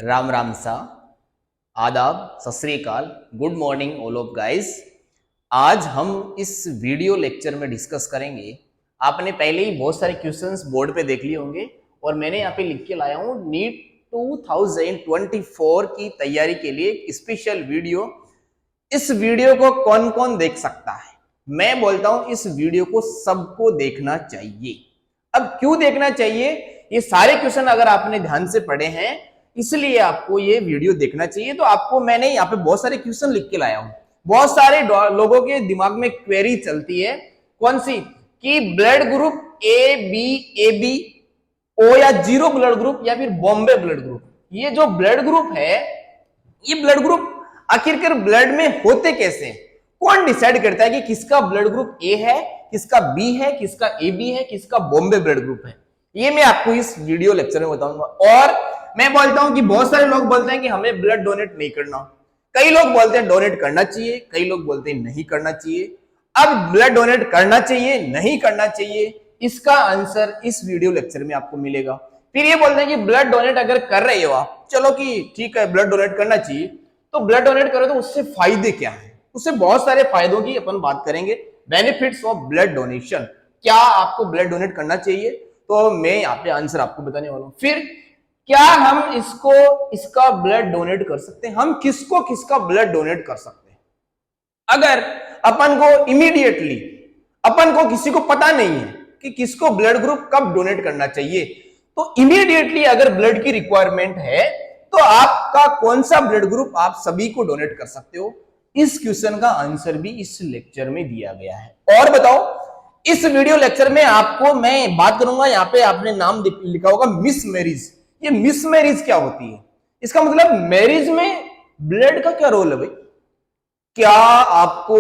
राम राम सा, आदाब, सत श्री अकाल, good morning all of guys. आज हम इस वीडियो लेक्चर में डिस्कस करेंगे। आपने पहले ही बहुत सारे क्वेश्चंस बोर्ड पे देख लिए होंगे और मैंने यहाँ पे लिख के लाया हूँ नीट 2024 की तैयारी के लिए स्पेशल वीडियो। इस वीडियो को कौन कौन देख सकता है? मैं बोलता हूं इस वीडियो को सबको देखना चाहिए। अब क्यों देखना चाहिए? ये सारे क्वेश्चन अगर आपने ध्यान से पढ़े हैं इसलिए आपको ये वीडियो देखना चाहिए। तो आपको मैंने यहाँ पे बहुत सारे क्वेश्चन लिख के लाया हूं। बहुत सारे लोगों के दिमाग में क्वेरी चलती है, कौन सी? कि blood group A B O या जीरो ब्लड ग्रुप या फिर बॉम्बे ब्लड ग्रुप। ये जो ब्लड ग्रुप है, ये ब्लड ग्रुप आखिरकार ब्लड में होते कैसे? कौन डिसाइड करता है कि किसका ब्लड ग्रुप ए है, किसका बी है, किसका ए बी है, किसका बॉम्बे ब्लड ग्रुप है? ये मैं आपको इस वीडियो लेक्चर में बताऊंगा। और मैं बोलता हूं कि बहुत सारे लोग बोलते हैं कि हमें ब्लड डोनेट नहीं करना। कई लोग बोलते हैं डोनेट करना चाहिए, कई लोग बोलते हैं नहीं करना चाहिए। अब ब्लड डोनेट करना चाहिए नहीं करना चाहिए, इसका आंसर इस वीडियो लेक्चर में आपको मिलेगा। फिर ये बोलते हैं कि ब्लड डोनेट अगर कर रहे हो आप, चलो कि ठीक है ब्लड डोनेट करना चाहिए, तो ब्लड डोनेट करो तो उससे फायदे क्या है? उससे बहुत सारे फायदों की अपन बात करेंगे। बेनिफिट्स ऑफ ब्लड डोनेशन, क्या आपको ब्लड डोनेट करना चाहिए? तो मैं यहाँ पे आंसर आपको बताने वाला हूं। फिर क्या हम इसका ब्लड डोनेट कर सकते हैं? हम किसका ब्लड डोनेट कर सकते हैं? अगर अपन को इमीडिएटली अपन को किसी को पता नहीं है कि किसको ब्लड ग्रुप कब डोनेट करना चाहिए, तो इमीडिएटली अगर ब्लड की रिक्वायरमेंट है तो आपका कौन सा ब्लड ग्रुप आप सभी को डोनेट कर सकते हो? इस क्वेश्चन का आंसर भी इस लेक्चर में दिया गया है। और बताओ, इस वीडियो लेक्चर में आपको मैं बात करूंगा, यहाँ पे आपने नाम लिखा होगा मिस मैरिज। ये मिस मैरिज क्या होती है? इसका मतलब मैरिज में ब्लड का क्या रोल है भाई? क्या आपको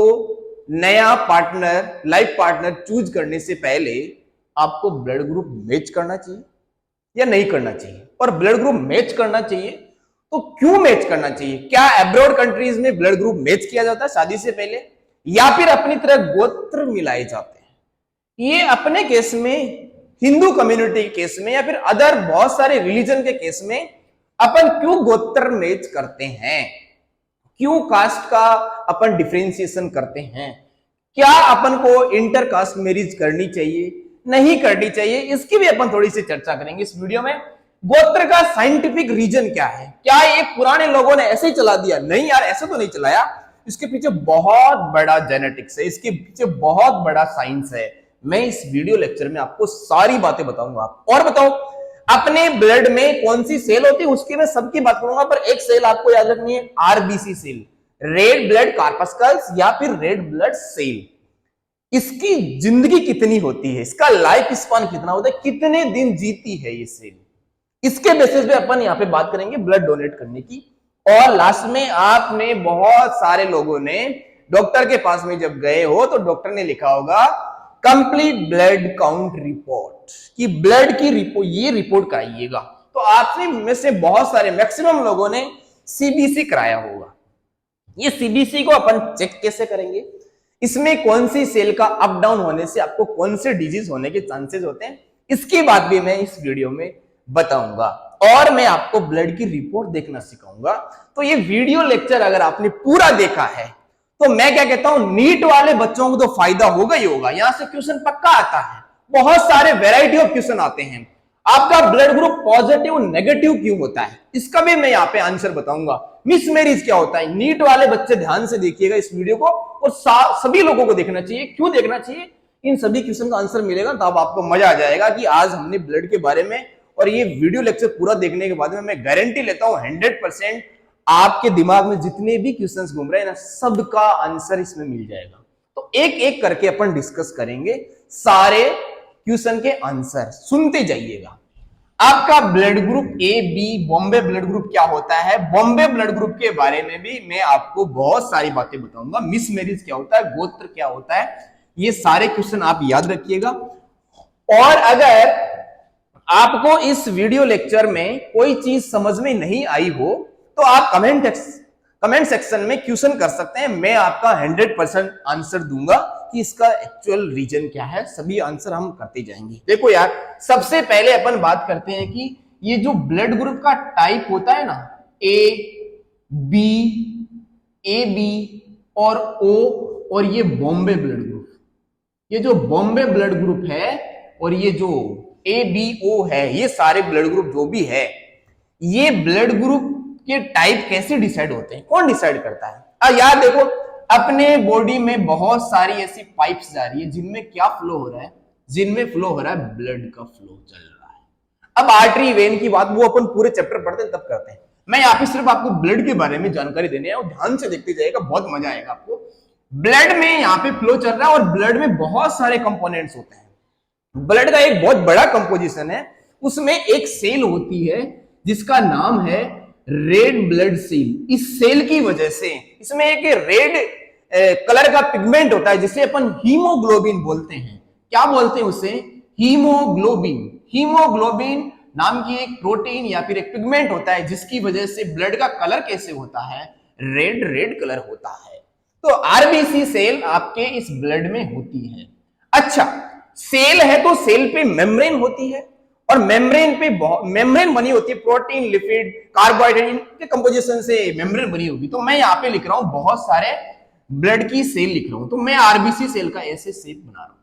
नया पार्टनर, लाइफ पार्टनर चूज करने से पहले आपको ब्लड ग्रुप मैच करना चाहिए या नहीं करना चाहिए? और ब्लड ग्रुप मैच करना चाहिए तो क्यों मैच करना चाहिए? क्या अब्रॉड कंट्रीज में ब्लड ग्रुप मैच किया जाता है शादी से पहले, या फिर अपनी तरह गोत्र मिलाए जाते हैं? ये अपने केस में, हिंदू कम्युनिटी के केस में, या फिर अदर बहुत सारे रिलीजन के केस में अपन क्यों गोत्र मैच करते हैं? क्यों कास्ट का अपन डिफरेंशिएशन करते हैं? क्या अपन को इंटर कास्ट मैरिज करनी चाहिए नहीं करनी चाहिए? इसकी भी अपन थोड़ी सी चर्चा करेंगे इस वीडियो में। गोत्र का साइंटिफिक रीजन क्या है? क्या ये पुराने लोगों ने ऐसे ही चला दिया? नहीं यार, ऐसे तो नहीं चलाया। इसके पीछे बहुत बड़ा जेनेटिक्स है, इसके पीछे बहुत बड़ा साइंस है। मैं इस वीडियो लेक्चर में आपको सारी बातें बताऊंगा। और बताओ, अपने ब्लड में कौन सी सेल होती है उसकी मैं सबकी बात करूंगा, पर एक सेल आपको याद रखनी है, आरबीसी सेल, रेड ब्लड कार्पस्कल्स या फिर रेड ब्लड सेल। इसकी जिंदगी कितनी होती है, इसका लाइफ स्पान कितना होता है, कितने दिन जीती है ये सेल, इसके बेसिस पे अपन यहाँ पे बात करेंगे ब्लड डोनेट करने की। और लास्ट में आपने बहुत सारे लोगों ने डॉक्टर के पास में जब गए हो तो डॉक्टर ने लिखा होगा कंप्लीट ब्लड काउंट रिपोर्ट, कि ब्लड की ये रिपोर्ट कराइएगा। तो आपसे में से बहुत सारे, मैक्सिमम लोगों ने सीबीसी कराया होगा। ये सीबीसी को अपन चेक कैसे करेंगे? इसमें कौन सी सेल का अप डाउन होने से आपको कौन से डिजीज होने के चांसेस होते हैं, इसकी बात भी मैं इस वीडियो में बताऊंगा। और मैं आपको ब्लड की रिपोर्ट देखना सिखाऊंगा। तो ये वीडियो लेक्चर अगर आपने पूरा देखा है तो मैं क्या कहता हूं, नीट वाले बच्चों को तो फायदा होगा ही होगा। यहां से क्वेश्चन पक्का आता है, बहुत सारे वैरायटी ऑफ क्वेश्चन आते हैं। आपका ब्लड ग्रुप पॉजिटिव नेगेटिव क्यों होता है, इसका भी मैं यहाँ पे आंसर बताऊंगा। मिस मैरिज क्या होता है? नीट वाले बच्चे ध्यान से देखिएगा इस वीडियो को, और सभी लोगों को देखना चाहिए। क्यों देखना चाहिए? इन सभी क्वेश्चन का आंसर मिलेगा तो अब आपको मजा आ जाएगा कि आज हमने ब्लड के बारे में। और ये वीडियो लेक्चर पूरा देखने के बाद में मैं गारंटी लेता हूं 100% आपके दिमाग में जितने भी क्वेश्चंस घूम रहे हैं ना, सबका आंसर इसमें मिल जाएगा। तो एक एक करके अपन डिस्कस करेंगे सारे क्वेश्चन के आंसर, सुनते जाइएगा। आपका blood group A B Bombay blood group क्या होता है, बॉम्बे ब्लड ग्रुप के बारे में भी मैं आपको बहुत सारी बातें बताऊंगा। मिस मैरिज क्या होता है, गोत्र क्या होता है, ये सारे क्वेश्चन आप याद रखिएगा। और अगर आपको इस वीडियो लेक्चर में कोई चीज समझ में नहीं आई हो तो आप कमेंट सेक्शन में क्वेश्चन कर सकते हैं। मैं आपका 100% आंसर दूंगा कि इसका एक्चुअल रीजन क्या है। सभी आंसर हम करते जाएंगे। देखो यार, सबसे पहले अपन बात करते हैं कि ये जो ब्लड ग्रुप का टाइप होता है ना, ए बी, ए बी और ओ, और ये बॉम्बे ब्लड ग्रुप, ये जो बॉम्बे ब्लड ग्रुप है और ये जो ए बी ओ है, ये सारे ब्लड ग्रुप जो भी है, ये ब्लड ग्रुप के टाइप कैसे डिसाइड होते हैं, कौन डिसाइड करता है? यार देखो, अपने बॉडी में बहुत सारी ऐसी पाइप्स जा रही है जिनमें क्या फ्लो हो रहा है, जिनमें फ्लो हो रहा है ब्लड का फ्लो चल रहा है। अब आर्टरी वेन की बात वो अपन पूरे चैप्टर पढ़ते हैं तब करते हैं, मैं यहाँ पे सिर्फ आपको ब्लड के बारे में जानकारी देने है और ध्यान से देखते जाएगा, बहुत मजा आएगा आपको। ब्लड में यहाँ पे फ्लो चल रहा है और ब्लड में बहुत सारे कंपोनेंट्स होते हैं। ब्लड का एक बहुत बड़ा कंपोजिशन है, उसमें एक सेल होती है जिसका नाम है रेड ब्लड सेल। इस सेल की वजह से इसमें एक रेड कलर का पिगमेंट होता है जिसे अपन हीमोग्लोबिन बोलते हैं। क्या बोलते हैं उसे? हीमोग्लोबिन। हीमोग्लोबिन नाम की एक प्रोटीन या फिर एक पिगमेंट होता है जिसकी वजह से ब्लड का कलर कैसे होता है, रेड रेड कलर होता है। तो आरबीसी सेल आपके इस ब्लड में होती है। अच्छा, सेल है तो सेल पे मेम्ब्रेन होती है और मेम्ब्रेन बनी होती है प्रोटीन, लिपिड, कार्बोहाइड्रेट, इनके कंपोजिशन से मेम्ब्रेन बनी होगी। तो मैं यहाँ पे लिख रहा हूं बहुत सारे ब्लड की सेल लिख रहा हूं, तो मैं आरबीसी सेल का ऐसे शेप बना रहा हूं।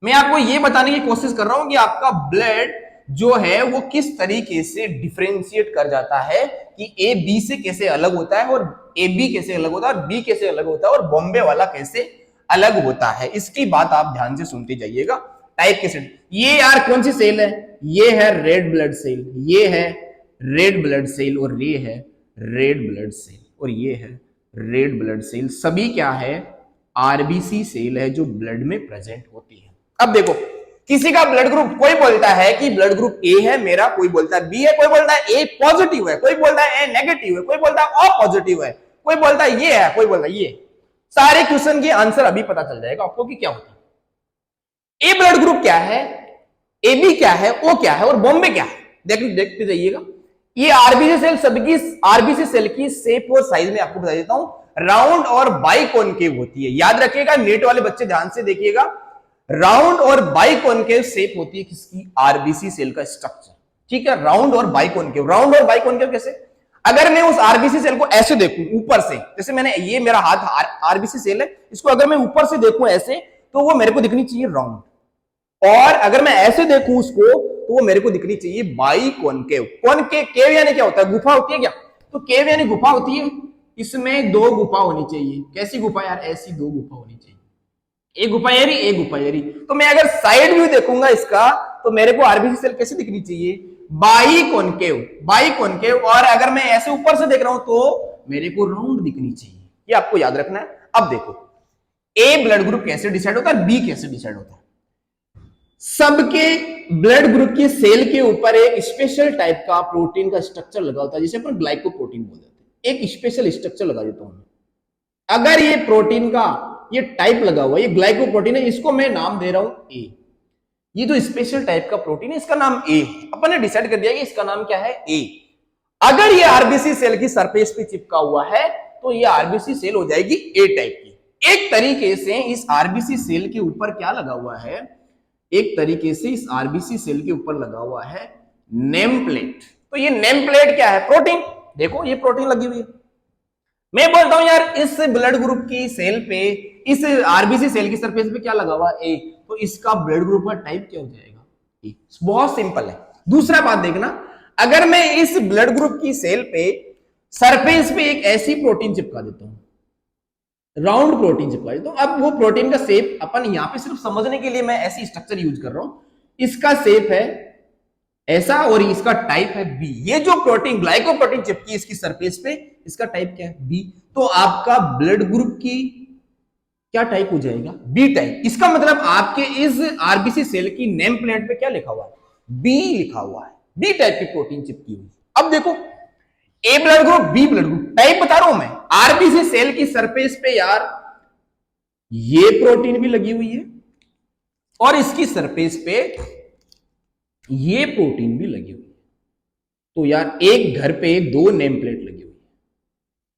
मैं आपको ये बताने की कोशिश कर रहा हूं कि आपका ब्लड जो है वो किस तरीके से डिफरेंशिएट कर जाता है कि ए बी से कैसे अलग होता है और ए बी कैसे अलग होता है और बी कैसे अलग होता है और बॉम्बे वाला कैसे अलग होता है। इसकी बात आप ध्यान से सुनते जाइएगा। टाइप कैसे, ये यार कौन सी सेल है? ये है रेड ब्लड सेल, ये है रेड ब्लड सेल और ये है रेड ब्लड सेल और ये है रेड ब्लड सेल। सभी क्या है? आरबीसी सेल है जो ब्लड में प्रेजेंट होती है। अब देखो, किसी का ब्लड ग्रुप, कोई बोलता है कि ब्लड ग्रुप ए है मेरा, कोई बोलता है बी है, कोई बोलता है ए पॉजिटिव है, कोई बोलता है ए नेगेटिव है, कोई बोलता है ओ पॉजिटिव है, कोई बोलता है ये है, कोई बोलता है ये। सारे क्वेश्चन के आंसर अभी पता चल जाएगा आपको कि क्या होता है। ए ब्लड ग्रुप क्या है, ए बी क्या है, ओ क्या है और बॉम्बे क्या है, देखते जाइएगा। ये आरबीसी सेल, सबकी आरबीसी सेल की शेप और साइज में आपको बता देता हूं, राउंड और बाइकॉनकेव होती है। याद रखिएगा, नेट वाले बच्चे ध्यान से देखिएगा, राउंड और बाइकॉनकेव शेप होती है किसकी? आरबीसी सेल का स्ट्रक्चर। ठीक है, राउंड और बाइकॉनकेव। राउंड और बाइकॉनकेव कैसे? अगर मैं उस आरबीसी सेल को ऐसे देखूं ऊपर से, जैसे मैंने ये मेरा हाथ आरबीसी सेल है, इसको अगर मैं ऊपर से देखूं ऐसे, तो वो मेरे को दिखनी चाहिए राउंड, और अगर मैं ऐसे देखूं उसको तो वो मेरे को दिखनी चाहिए बाइकॉनकेव। केव यानी क्या होता है? गुफा होती है क्या? तो केव यानी गुफा होती है, इसमें दो गुफा होनी चाहिए। कैसी गुफा यार? ऐसी दो गुफा होनी चाहिए, एक गुफा एरी, एक गुफा एरी। तो मैं अगर साइड व्यू देखूंगा इसका तो मेरे को आरबीसी सेल कैसी दिखनी चाहिए? Biconcave, biconcave. और अगर मैं ऐसे ऊपर से देख रहा हूं तो मेरे को राउंड दिखनी चाहिए। ये आपको याद रखना है। अब देखो, ए ब्लड ग्रुप कैसे डिसाइड होता है, बी कैसे डिसाइड होता है। सबके ब्लड ग्रुप के सेल के ऊपर एक स्पेशल टाइप का प्रोटीन का स्ट्रक्चर लगा होता है जिसे अपन ग्लाइकोप्रोटीन बोल देते हैं। एक स्पेशल स्ट्रक्चर लगा देता हूं। अगर ये प्रोटीन का ये टाइप लगा हुआ, ये ग्लाइकोप्रोटीन है, इसको मैं नाम दे रहा हूं ए। ये जो स्पेशल टाइप का प्रोटीन है इसका नाम ए, अपन ने डिसाइड कर दिया कि इसका नाम क्या है? ए। अगर ये आरबीसी सेल की सरफेस पे चिपका हुआ है तो ये आरबीसी सेल हो जाएगी ए टाइप की। एक तरीके से इस आरबीसी सेल के ऊपर क्या लगा हुआ है? एक तरीके से इस आरबीसी सेल के ऊपर लगा हुआ है नेम प्लेट। तो ये नेम प्लेट क्या है? प्रोटीन। देखो ये प्रोटीन लगी हुई है। मैं बोलता हूं यार इस ब्लड ग्रुप की सेल पे, इस आरबीसी सेल की सरफेस पे क्या लगा हुआ? ए। तो इसका ब्लड ग्रुप का टाइप क्या हो जाएगा? ए। बहुत सिंपल है। दूसरा बात देखना, अगर मैं इस ब्लड ग्रुप की सेल पे सरफेस पे एक ऐसी प्रोटीन चिपका देता हूं, राउंड प्रोटीन चिपका देता हूं, अब वो प्रोटीन का शेप अपन यहां पे सिर्फ समझने के लिए मैं ऐसी स्ट्रक्चर यूज कर रहा हूं। इसका शेप है ऐसा और इसका टाइप है बी। ये जो प्रोटीन ग्लाइकोप्रोटीन चिपकी इसकी सरफेस पे, इसका टाइप क्या है? बी। तो आपका ब्लड ग्रुप की क्या टाइप हो जाएगा? B type. इसका मतलब आपके इस आरबीसी सेल की नेम प्लेट पे क्या लिखा हुआ है? बी लिखा हुआ है। बी टाइप की प्रोटीन चिपकी हुई। अब देखो, A blood group, B blood group, type बता रहा हूं मैं। आरबीसी सेल की सरफेस पे यार ये प्रोटीन भी लगी हुई है और इसकी सरफेस पे ये प्रोटीन भी लगी हुई है। तो यार एक घर पे दो नेम प्लेट लगी हुई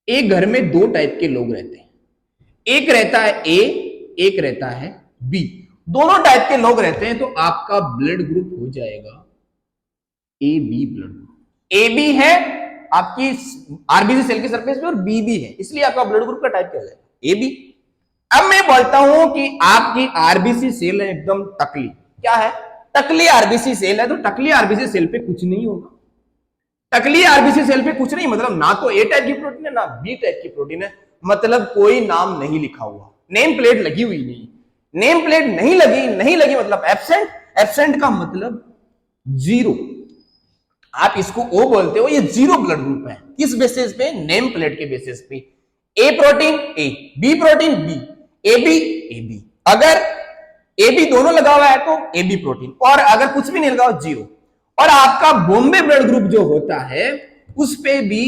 है। एक घर में दो टाइप के लोग रहते हैं, एक रहता है ए, एक रहता है बी। दोनों टाइप के लोग रहते हैं तो आपका ब्लड ग्रुप हो जाएगा A B blood group. A B है आपकी आरबीसी सेल के सरफेस पे और बी भी है, इसलिए आपका ब्लड ग्रुप का टाइप क्या हो जाएगा, ए बी। अब मैं बोलता हूं कि आपकी आरबीसी सेल है एकदम टकली, क्या है, टकली आरबीसी सेल है, तो टकली आरबीसी सेल पे कुछ नहीं होगा। टकली आरबीसी सेल पे कुछ नहीं मतलब ना तो ए टाइप की प्रोटीन है ना बी टाइप की प्रोटीन है, मतलब कोई नाम नहीं लिखा हुआ, नेम प्लेट लगी हुई नहीं, नेम प्लेट नहीं लगी मतलब एब्सेंट, एब्सेंट का मतलब जीरो, आप इसको ओ बोलते हो, ये जीरो ब्लड ग्रुप है। किस बेसिस पे, नेम प्लेट के बेसिस पे, A protein A, B protein B, A B. अगर ए बी दोनों लगा हुआ है तो ए बी प्रोटीन, और अगर कुछ भी नहीं लगा हो जीरो। और आपका बॉम्बे ब्लड ग्रुप जो होता है उस पे भी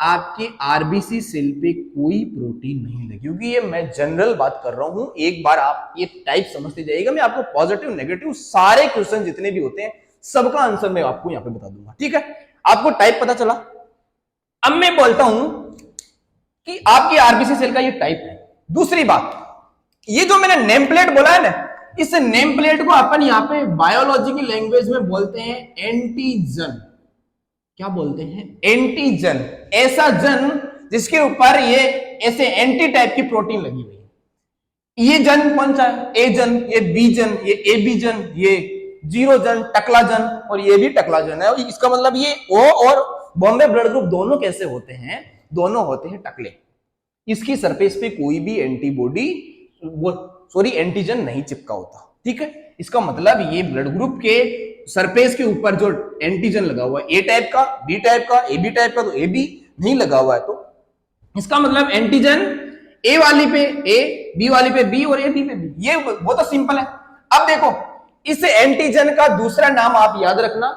आपके आरबीसी सेल पे कोई प्रोटीन नहीं लगी, क्योंकि ये मैं जनरल बात कर रहा हूं, एक बार आप ये टाइप समझते जाइएगा, मैं आपको पॉजिटिव नेगेटिव सारे क्वेश्चन जितने भी होते हैं सबका आंसर मैं आपको यहां पे बता दूंगा, ठीक है। आपको टाइप पता चला। अब मैं बोलता हूं कि आपकी आरबीसी सेल का ये टाइप है। दूसरी बात, ये जो मैंने नेम प्लेट बोला है ना, इस नेम प्लेट को अपन यहां पे बायोलॉजी की लैंग्वेज में बोलते हैं एंटीजन। क्या बोलते हैं, एंटीजन, ऐसा जन जिसके ऊपर ये ऐसे एंटी टाइप की प्रोटीन लगी हुई है। ये जन कौन सा है, ए जन, ये बी जन, ये ए बी जन, ये जीरो जन, टकला जन, और ये भी टकला जन है। इसका मतलब ये ओ और बॉम्बे ब्लड ग्रुप दोनों कैसे होते हैं, दोनों होते हैं टकले। इसकी सरफेस पे कोई भी एंटीबॉडी, सॉरी एंटीजन नहीं चिपका होता, ठीक है। इसका मतलब ये ब्लड ग्रुप के सरफेस के ऊपर जो एंटीजन लगा हुआ है, ए टाइप का, बी टाइप का, ए बी टाइप का, तो ए बी नहीं लगा हुआ है, तो इसका मतलब एंटीजन ए वाली पे ए, बी वाली पे बी, और ए बी पे बी। ये बहुत तो सिंपल है। अब देखो, इस एंटीजन का दूसरा नाम आप याद रखना,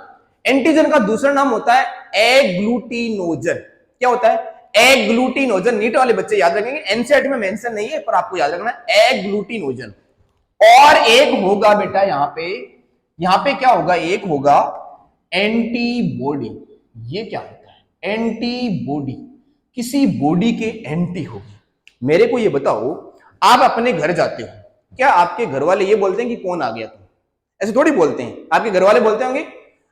एंटीजन का दूसरा नाम होता है एग्लूटिनोजन। क्या होता है, एग्लूटिनोजन। नीट वाले बच्चे याद रखेंगे, एनसीईआरटी में मेंशन नहीं है पर आपको याद रखना है एग्लूटिनोजन। और एक होगा बेटा यहां पे क्या होगा, एक होगा एंटीबॉडी। ये क्या होता है, एंटीबॉडी, किसी बॉडी के एंटी होगी। मेरे को ये बताओ, आप अपने घर जाते हो, क्या आपके घर वाले ये बोलते हैं कि कौन आ गया तुम, ऐसे थोड़ी बोलते हैं। आपके घर वाले बोलते होंगे,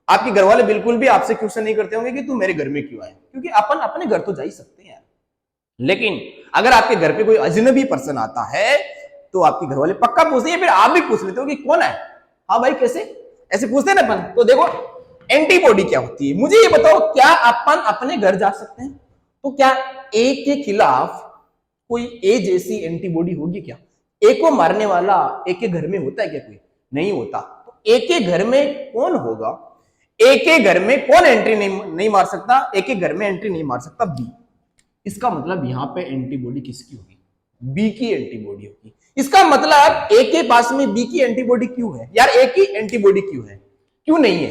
आपके घर वाले बिल्कुल भी आपसे क्वेश्चन नहीं करते होंगे कि तू मेरे घर में क्यों आया, क्योंकि अपन अपने घर तो जा ही सकते हैं। लेकिन अगर आपके घर पे कोई अजनबी पर्सन आता है तो आपके घर वाले पक्का पूछते हैं, फिर आप भी पूछ लेते हो कि कौन है, हाँ भाई कैसे, ऐसे पूछते हैं ना अपन। तो देखो एंटीबॉडी क्या होती है, मुझे ये बताओ, क्या अपन अपने घर जा सकते हैं? तो क्या ए के खिलाफ कोई ए जैसी एंटीबॉडी होगी क्या? ए को मारने वाला ए के घर में होता है क्या? कोई नहीं होता। तो ए के घर में कौन होगा? ए के घर में कौन एंट्री नहीं मार सकता? ए के घर में एंट्री नहीं मार सकता बी। इसका मतलब यहां पे एंटीबॉडी किसकी होगी? बी की एंटीबॉडी होगी। इसका मतलब ए के पास में बी की एंटीबॉडी क्यों है यार? ए की एंटीबॉडी क्यों है, क्यों नहीं है?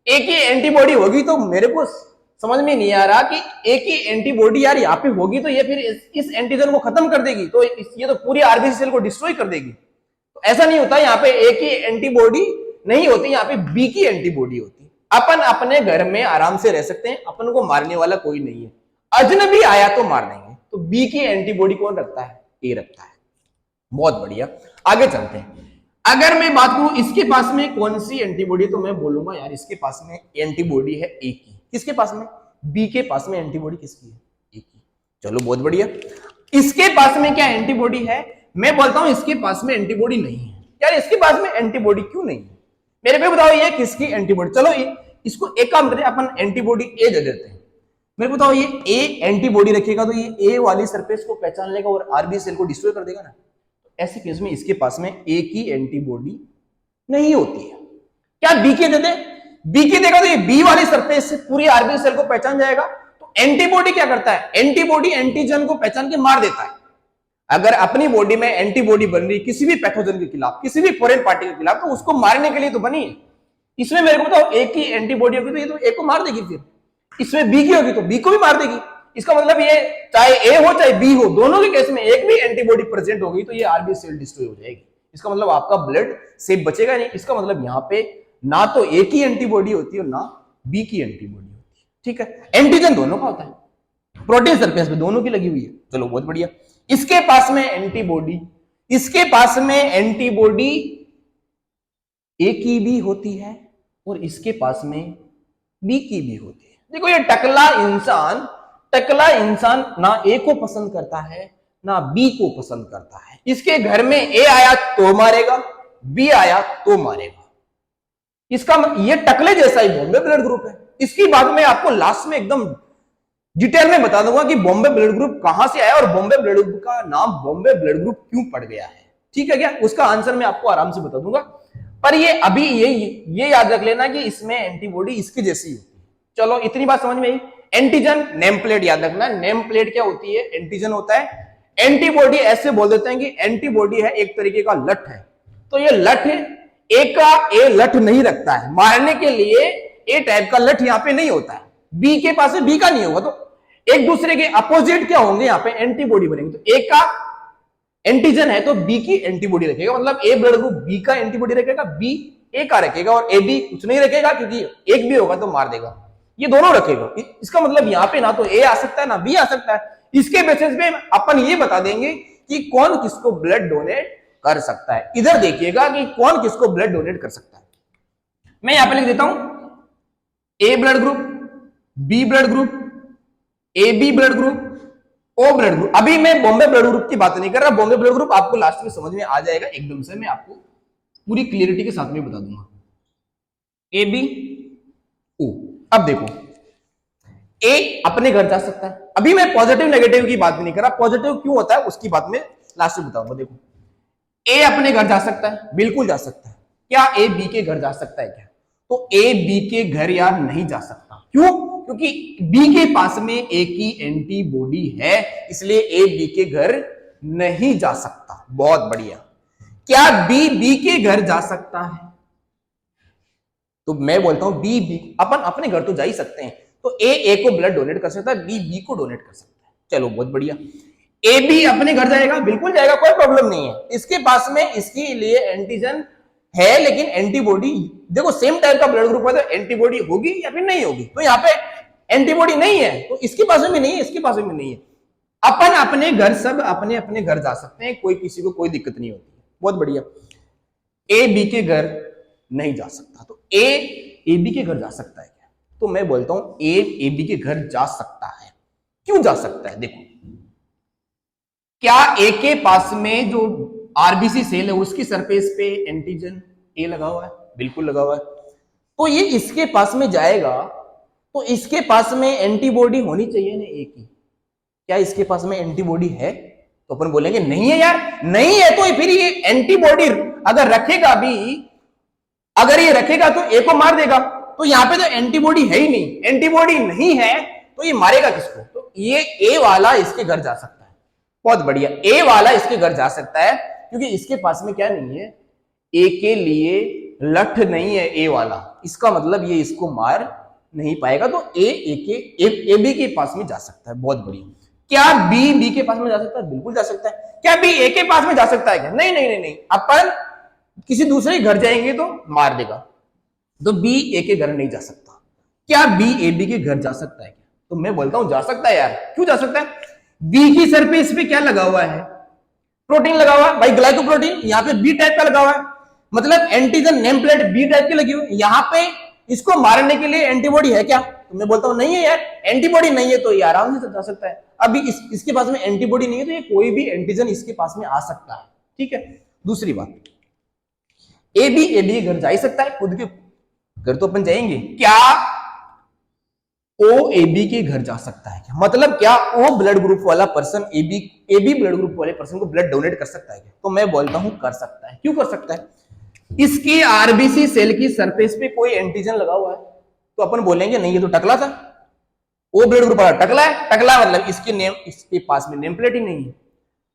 ए की एंटीबॉडी होगी तो मेरे को समझ में नहीं आ रहा कि ए की एंटीबॉडी यार यहाँ पे होगी तो ये फिर इस एंटीजन को खत्म कर देगी, तो ये तो पूरी आरबीसी सेल को डिस्ट्रॉय कर देगी। तो ऐसा नहीं होता, यहाँ पे ए की एंटीबॉडी नहीं होती, यहाँ पे बी की एंटीबॉडी होती। अपन अपने घर में आराम से रह सकते हैं, अपन को मारने वाला कोई नहीं है। अजनबी आया तो मार देंगे। तो बी की एंटीबॉडी कौन रखता है? ए रखता है। बहुत बढ़िया, आगे चलते हैं। अगर मैं बात करूं इसके पास में कौन सी एंटीबॉडी, तो मैं बोलूंगा यार इसके पास में एंटीबॉडी है ए की। किसके पास में? बी के पास में एंटीबॉडी किसकी है? ए की। चलो बहुत बढ़िया। इसके पास में क्या एंटीबॉडी है? मैं बोलता हूं इसके पास में एंटीबॉडी नहीं है। यार इसके पास में एंटीबॉडी क्यों नहीं है? मेरे को बताओ ये किसकी एंटीबॉडी? चलो इसको एक काम करते हैं, अपन एंटीबॉडी ए दे देते हैं। मेरे को बताओ ये ए एंटीबॉडी रखेगा तो ये ए वाली सरफेस को पहचान लेगा और आरबीसी सेल को डिस्ट्रॉय कर देगा ना। ऐसे केस में इसके पास में ए की एंटीबॉडी नहीं होती है। क्या बी के देते? बी के देगा तो ये बी वाली सरफेस से पूरी आरबीसी सेल को पहचान जाएगा। तो एंटीबॉडी क्या करता है? एंटीबॉडी एंटीजन को पहचान के मार देता है। अगर अपनी बॉडी में एंटीबॉडी बन रही किसी भी पैथोजन के खिलाफ, किसी भी फॉरेन पार्टी के खिलाफ, तो उसको मारने के लिए तो बनी है। इसमें मेरे को बताओ ए की एंटीबॉडी होगी तो ये तो ए को मार देगी, फिर इसमें बी की होगी तो बी को भी मार देगी। इसका मतलब ये चाहे ए हो चाहे बी हो, दोनों के केस में एक भी एंटीबॉडी प्रेजेंट होगी तो ये आरबीसी सेल डिस्ट्रॉय हो जाएगी। इसका मतलब आपका ब्लड सेफ बचेगा नहीं। इसका मतलब यहाँ पे ना तो ए की एंटीबॉडी होती है और ना बी की एंटीबॉडी होती है, ठीक है। एंटीजन दोनों का होता है, प्रोटीन सरफेस पे दोनों की लगी हुई है। चलो बहुत बढ़िया। इसके पास में एंटीबॉडी, इसके पास में एंटीबॉडी ए की भी होती है और इसके पास में बी की भी होती है। देखो ये टकला इंसान ना ए को पसंद करता है ना बी को पसंद करता है। इसके घर में ए आया तो मारेगा, बी आया तो मारेगा। इसका ये टकले जैसा ही बॉम्बे ब्लड ग्रुप है। इसकी बात मैं आपको लास्ट में एकदम डिटेल में बता दूंगा कि बॉम्बे ब्लड ग्रुप कहां से आया और बॉम्बे ब्लड ग्रुप का नाम बॉम्बे ब्लड ग्रुप क्यों पड़ गया है। ठीक है क्या? उसका आंसर मैं आपको आराम से बता दूंगा। पर ये अभी ये याद रख लेना कि इसमें एंटीबॉडी इसकी जैसी होती है। चलो इतनी बात समझ में आई। एंटीजन नेम प्लेट याद रखना। नेम प्लेट क्या होती है? एंटीजन होता है। एंटीबॉडी ऐसे बोल देते हैं कि एंटीबॉडी है एक तरीके का लठ है। तो ये लठ ए लठ नहीं रखता है मारने के लिए। ए टाइप का लठ यहां पे नहीं होता है। बी के पास बी का नहीं होगा। तो एक दूसरे के अपोजिट क्या होंगे? यहां पे एंटीबॉडी बनेंगे। तो ए का एंटीजन है तो बी की एंटीबॉडी रखेगा। मतलब ए ब्लड ग्रुप बी का एंटीबॉडी रखेगा, बी ए का रखेगा और ए बी कुछ नहीं रखेगा क्योंकि एक भी होगा तो मार देगा। ये दोनों रखेगा। इसका मतलब यहां पे ना तो ए आ सकता है ना बी आ सकता है। इसके बेसिस पे अपन ये बता देंगे कि कौन किसको ब्लड डोनेट कर सकता है। इधर देखिएगा कि कौन किसको ब्लड डोनेट कर सकता है। मैं यहां पे लिख देता हूं A blood group, B blood group, A B blood group, O blood group. अभी मैं बॉम्बे ब्लड ग्रुप की बात नहीं कर रहा। बॉम्बे ब्लड ग्रुप आपको लास्ट में समझ में आ जाएगा एकदम से। मैं आपको पूरी क्लियरिटी के साथ में बता दूंगा। A B O. अब देखो ए अपने घर जा सकता है। अभी मैं पॉजिटिव नेगेटिव की बात नहीं कर रहा। पॉजिटिव क्यों होता है उसकी बात में लास्ट में बताऊंगा। देखो ए अपने घर जा सकता है, बिल्कुल जा सकता है। क्या ए बी के घर जा सकता है क्या? तो ए बी के घर यार नहीं जा सकता। क्यों? क्योंकि बी के पास में ए की एंटीबॉडी है, इसलिए ए बी के घर नहीं जा सकता। बहुत बढ़िया। क्या बी बी के घर जा सकता है? तो मैं बोलता हूं बी अपन अपने घर तो जा ही सकते हैं। तो ए को ब्लड डोनेट कर सकता है, बी को डोनेट कर सकता है। चलो बहुत बढ़िया। ए बी अपने घर जाएगा, बिल्कुल जाएगा, कोई प्रॉब्लम नहीं है। इसके पास में इसके लिए एंटीजन है लेकिन एंटीबॉडी देखो सेम टाइप का ब्लड ग्रुप है तो एंटीबॉडी होगी या फिर नहीं होगी। तो यहाँ पे एंटीबॉडी नहीं है तो इसके पास में नहीं है, इसके पास में नहीं है। अपन अपने घर सब अपने अपने घर जा सकते हैं, कोई किसी को कोई दिक्कत नहीं होती। बहुत बढ़िया। ए बी के घर नहीं जा सकता। तो ए बी के घर जा सकता है क्या? तो मैं बोलता हूं ए बी के घर जा सकता है। क्यों जा सकता है? देखो क्या ए के पास में जो आरबीसी सेल है उसकी सरफेस पे एंटीजन ए लगा हुआ है? बिल्कुल लगा हुआ है। तो ये इसके पास में जाएगा तो इसके पास में एंटीबॉडी होनी चाहिए ना ए की। क्या इसके पास में एंटीबॉडी है? तो अपन बोलेंगे नहीं है यार। नहीं है तो फिर ये एंटीबॉडी अगर रखेगा भी, अगर ये रखेगा तो ए को मार देगा। तो यहां पे तो एंटीबॉडी है ही नहीं। एंटीबॉडी नहीं है तो ये मारेगा किसको? तो ये ए वाला इसके घर जा सकता है। बहुत बढ़िया। ए वाला इसके घर जा सकता है क्योंकि इसके पास में क्या नहीं है? ए के लिए लठ नहीं है ए वाला। इसका मतलब ये इसको मार नहीं पाएगा। तो ए बी के पास में जा सकता है। बहुत बढ़िया। क्या बी के पास में जा सकता है? बिल्कुल जा सकता है। क्या बी ए के पास में जा सकता है क्या? नहीं नहीं नहीं नहीं। अपन किसी दूसरे घर जाएंगे तो मार देगा। तो बी ए के घर नहीं जा सकता। क्या बी ए बी के घर जा सकता है क्या? तो मैं बोलता हूं जा सकता है यार। क्यों जा सकता है? बी की सरफेस पे क्या लगा हुआ है? प्रोटीन लगा हुआ है भाई, ग्लाइकोप्रोटीन। यहाँ पे बी टाइप का लगा हुआ है, मतलब antigen name plate B type की लगी हुई। यहाँ पे इसको मारने के लिए एंटीबॉडी है क्या? तो मैं बोलता हूं नहीं है यार। एंटीबॉडी नहीं है तो ये आराम से जा सकता है। अभी इसके पास में एंटीबॉडी नहीं है तो ये कोई भी एंटीजन इसके पास में आ सकता है। ठीक है। दूसरी बात, ए बी घर जा ही सकता है। खुद के घर तो अपन जाएंगे। क्या ओ ए बी के घर जा सकता है क्या? मतलब क्या ओ ब्लड ग्रुप वाला person A B blood group वाले पर्सन को ब्लड डोनेट कर सकता है क्या? तो मैं बोलता हूं कर सकता है। क्यों कर सकता है? इसकी आरबीसी सेल की सरफेस पे कोई एंटीजन लगा हुआ है तो अपन बोलेंगे नहीं ये तो टकला था। ओ ब्लड ग्रुप वाला टकला है। टकला मतलब इसके पास में नेम प्लेट ही नहीं है।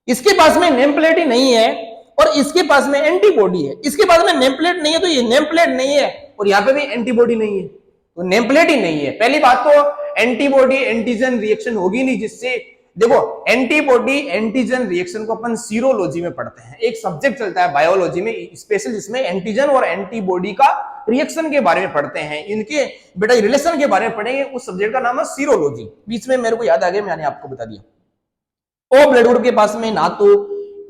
इसके पास में नेम प्लेट ही नहीं है और इसके पास में एंटीबॉडी है। इसके पास में नेम प्लेट नहीं है तो ये नेम प्लेट नहीं है और यहाँ पे भी एंटीबॉडी नहीं है तो नेम प्लेट ही नहीं है। पहली बात तो एंटीबॉडी एंटीजन रिएक्शन होगी नहीं, जिससे देखो एंटीबॉडी एंटीजन रिएक्शन को अपन सीरोलॉजी में पढ़ते हैं। एक सब्जेक्ट चलता है बायोलॉजी में स्पेशल जिसमें एंटीजन और एंटीबॉडी का रिएक्शन के बारे में पढ़ते हैं। इनके बेटा रिलेशन के बारे में पढ़ेंगे। उस सब्जेक्ट का नाम है सीरोलॉजी। बीच में मेरे को याद आ गया, मैंने आपको बता दिया। ओ ब्लड ग्रुप के पास में ना तो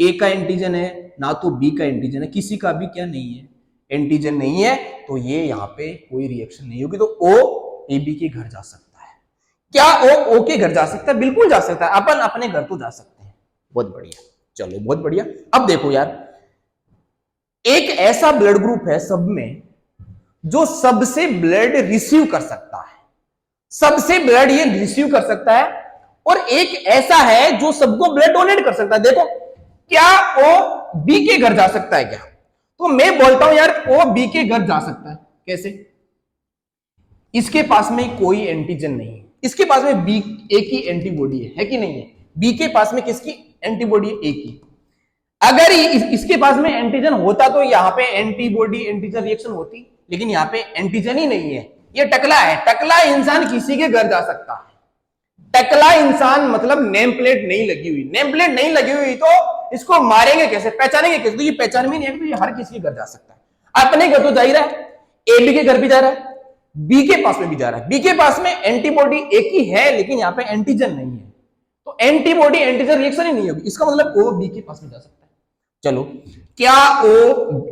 ए का एंटीजन है ना तो बी का एंटीजन है। किसी का भी क्या नहीं है? एंटीजन नहीं है तो ये यहाँ पे कोई रिएक्शन नहीं होगी। तो ओ ए बी के घर जा सकता है? क्या ओ के घर जा सकता है? बिल्कुल जा सकता है, अपन अपने घर तो जा सकते हैं। बहुत बढ़िया, चलो बहुत बढ़िया। अब देखो यार, एक ऐसा ब्लड ग्रुप है सब में जो सबसे ब्लड रिसीव कर सकता है, सबसे ब्लड ये रिसीव कर सकता है, और एक ऐसा है जो सबको ब्लड डोनेट कर सकता है। देखो, क्या ओ बी के घर जा सकता है क्या? तो मैं बोलता हूं यार ओ बी के घर जा सकता है। कैसे? इसके पास में कोई एंटीजन नहीं है, इसके पास में बी ए की एंटीबॉडी है कि नहीं है? बी के पास में किसकी एंटीबॉडी है? ए की। अगर इसके पास में एंटीजन होता तो यहां पे एंटीबॉडी एंटीजन रिएक्शन होती, लेकिन यहां पे एंटीजन ही नहीं है, ये टकला है। टकला इंसान किसी के घर जा सकता है। टकला इंसान मतलब नेम प्लेट नहीं लगी हुई, नेम प्लेट नहीं लगी हुई तो इसको मारेंगे कैसे, पहचानेंगे कैसे? तो ये पहचान में नहीं है, तो ये हर किसी के घर जा सकता है। अपने घर तो जा ही रहा है, ए बी के घर भी जा रहा है, बी के पास में भी जा रहा है। बी के पास में एंटीबॉडी एक ही है, लेकिन यहां पे एंटीजन नहीं है, तो एंटीबॉडी एंटीजन रिएक्शन ही नहीं होगी। इसका मतलब ओ बी के पास में जा सकता है। चलो, क्या ओ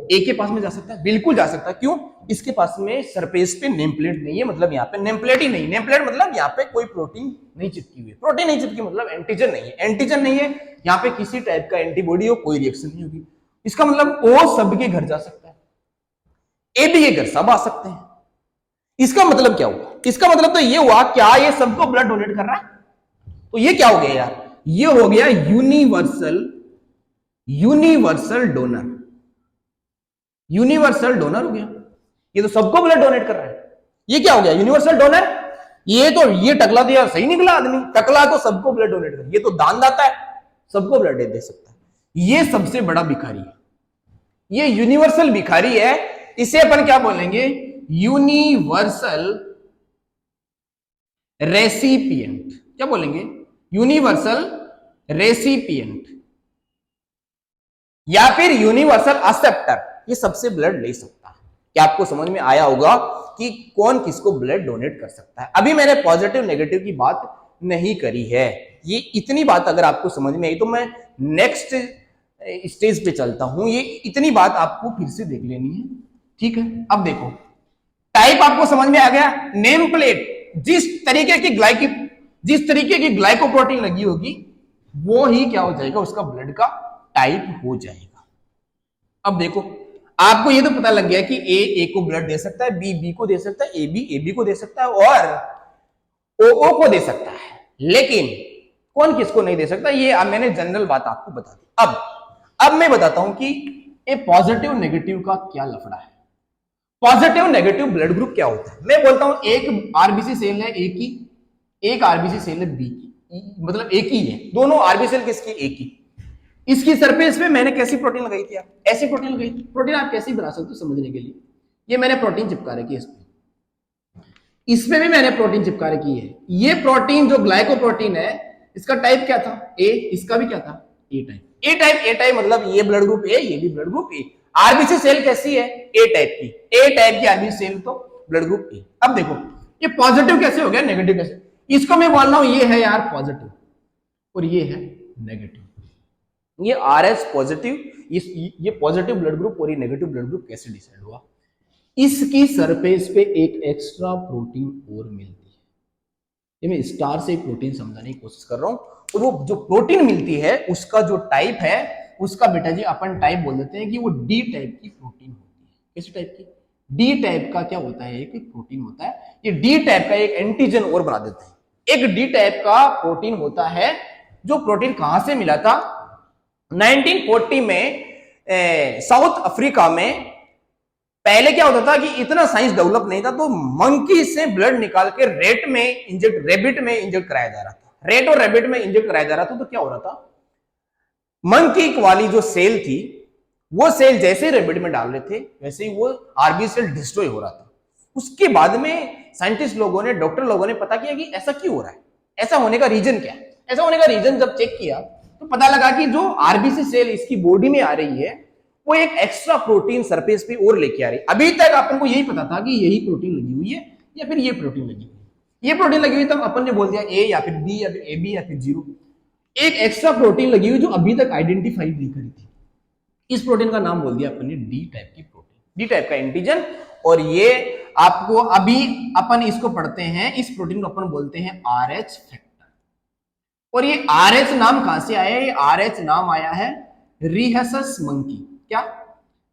ए के पास में जा सकता है? बिल्कुल जा सकता है। क्यों? इसके पास में सरफेस पे नेम प्लेट नहीं है, मतलब यहाँ पे नेम प्लेट ही नहीं। नेम प्लेट मतलब यहाँ पे कोई प्रोटीन नहीं चिपकी हुई है। प्रोटीन नहीं चिपकी मतलब एंटीजन नहीं है। एंटीजन नहीं है, यहाँ पे किसी टाइप का एंटीबॉडी हो, कोई रिएक्शन नहीं होगी। इसका मतलब ओ सबके घर जा सकता है, ए बी के घर सब आ सकते हैं। इसका मतलब क्या हुआ? इसका मतलब तो ये हुआ, क्या ये सबको ब्लड डोनेट कर रहा है? तो ये क्या हो गया यार? ये हो गया यूनिवर्सल डोनर। यूनिवर्सल डोनर हो गया, ये तो सबको ब्लड डोनेट कर रहा है। ये क्या हो गया? Universal donor. ये टकला तो यार सही निकला आदमी, टकला तो सबको ब्लड डोनेट कर, ये तो दान दाता है, सबको ब्लड दे सकता है। ये सबसे बड़ा भिखारी है, ये यूनिवर्सल भिखारी है। इसे अपन क्या बोलेंगे? Universal recipient. क्या बोलेंगे? यूनिवर्सल रेसिपिएंट या फिर यूनिवर्सल एक्सेप्टर। ये सबसे ब्लड ले सकता है। क्या आपको समझ में आया होगा कि कौन किसको ब्लड डोनेट कर सकता है? अभी मैंने पॉजिटिव नेगेटिव की बात नहीं करी है। ये इतनी बात अगर आपको समझ में आई तो मैं नेक्स्ट स्टेज पे चलता हूं। ये इतनी बात आपको फिर से देख लेनी है, ठीक है? अब देखो, टाइप आपको समझ में आ गया। नेम प्लेट, जिस तरीके की ग्लाइकोप्रोटीन लगी होगी वो ही क्या हो जाएगा? उसका ब्लड का टाइप हो जाएगा। अब देखो, आपको ये तो पता लग गया कि ए को ब्लड दे सकता है, बी को दे सकता है, ए बी को दे सकता है, और ओ को दे सकता है, लेकिन कौन किसको नहीं दे सकता? ये अब मैंने जनरल बात आपको बता दी। अब मैं बताता हूं कि ए पॉजिटिव नेगेटिव का क्या लफड़ा है। पॉजिटिव नेगेटिव ब्लड ग्रुप क्या होता है? मैं बोलता हूं एक आरबीसी सेल है ए की, एक आरबीसी सेल है बी की, मतलब एक ही है, दोनों आरबीसी सेल किसकी? ए की। इसकी सरफेस पे मैंने कैसी प्रोटीन लगाई थी? ऐसी प्रोटीन लगाई थी। प्रोटीन आप कैसे बना सकते हो समझने के लिए? ये मैंने प्रोटीन चिपका रखी है इसमें भी मैंने प्रोटीन चिपका रखी है। ये प्रोटीन जो ग्लाइकोप्रोटीन है, इसका टाइप क्या था? ए। इसका भी क्या था? ए टाइप। ए टाइप मतलब ये ब्लड ग्रुप ए, ये भी blood group A. RBC cell कैसी है? ए टाइप की। ए टाइप की आरबीसी सेल तो ब्लड ग्रुप ए। अब देखो, ये पॉजिटिव कैसे हो गया, नेगेटिव कैसे? इसको मैं बोल रहा हूं ये है यार पॉजिटिव और ये है नेगेटिव। ये आर एस पॉजिटिव, ये पॉजिटिव ब्लड ग्रुप और ये नेगेटिव ब्लड ग्रुप कैसे डिसाइड हुआ? इसकी सरफेस पे एक एक्स्ट्रा प्रोटीन और मिलती है। ये मैं स्टार से प्रोटीन समझाने की कोशिश कर रहा हूं, और वो जो प्रोटीन मिलती है उसका जो टाइप है, उसका बेटा जी अपन टाइप बोल देते हैं कि वो डी टाइप की प्रोटीन होती है। किस टाइप की? डी टाइप का क्या होता है? एक प्रोटीन होता है। ये डी टाइप का एक एंटीजन और बना देते हैं। एक डी टाइप का प्रोटीन होता है, जो प्रोटीन कहां से मिला था? 1940 में साउथ अफ्रीका में। पहले क्या होता था कि इतना साइंस डेवलप नहीं था, तो मंकी से ब्लड निकाल के रेबिट में इंजेक्ट कराया जा रहा था। रेट और रेबिट में इंजेक्ट कराया जा रहा था, तो क्या हो रहा था? मंकी वाली जो सेल थी, वो सेल जैसे रेबिट में डाल रहे थे वैसे ही वो आरबी सेल डिस्ट्रॉय हो रहा था। उसके बाद में साइंटिस्ट लोगों ने, डॉक्टर लोगों ने पता किया कि ऐसा क्यों हो रहा है, ऐसा होने का रीजन क्या है। ऐसा होने का रीजन जब चेक किया तो पता लगा कि जो आरबीसी सेल इसकी बॉडी में आ रही है, वो एक एक्स्ट्रा प्रोटीन सरफेस पे और लेके आ रही है। अभी तक अपन को यही पता था कि यही प्रोटीन लगी हुई है या फिर ये प्रोटीन लगी हुई है। ये प्रोटीन लगी हुई तब अपन ने बोल दिया ए या फिर बी या फिर ए बी या फिर जीरो। एक एक्स्ट्रा प्रोटीन लगी हुई जो अभी तक आइडेंटिफाई नहीं करी थी, इस प्रोटीन का नाम बोल दिया अपन ने डी टाइप की प्रोटीन, डी टाइप का एंटीजन। और ये आपको अभी अपन इसको पढ़ते हैं, इस प्रोटीन को अपन बोलते हैं RH फैक्टर। और ये RH नाम कहां से आया है? ये RH नाम आया है रीहसस मंकी। क्या?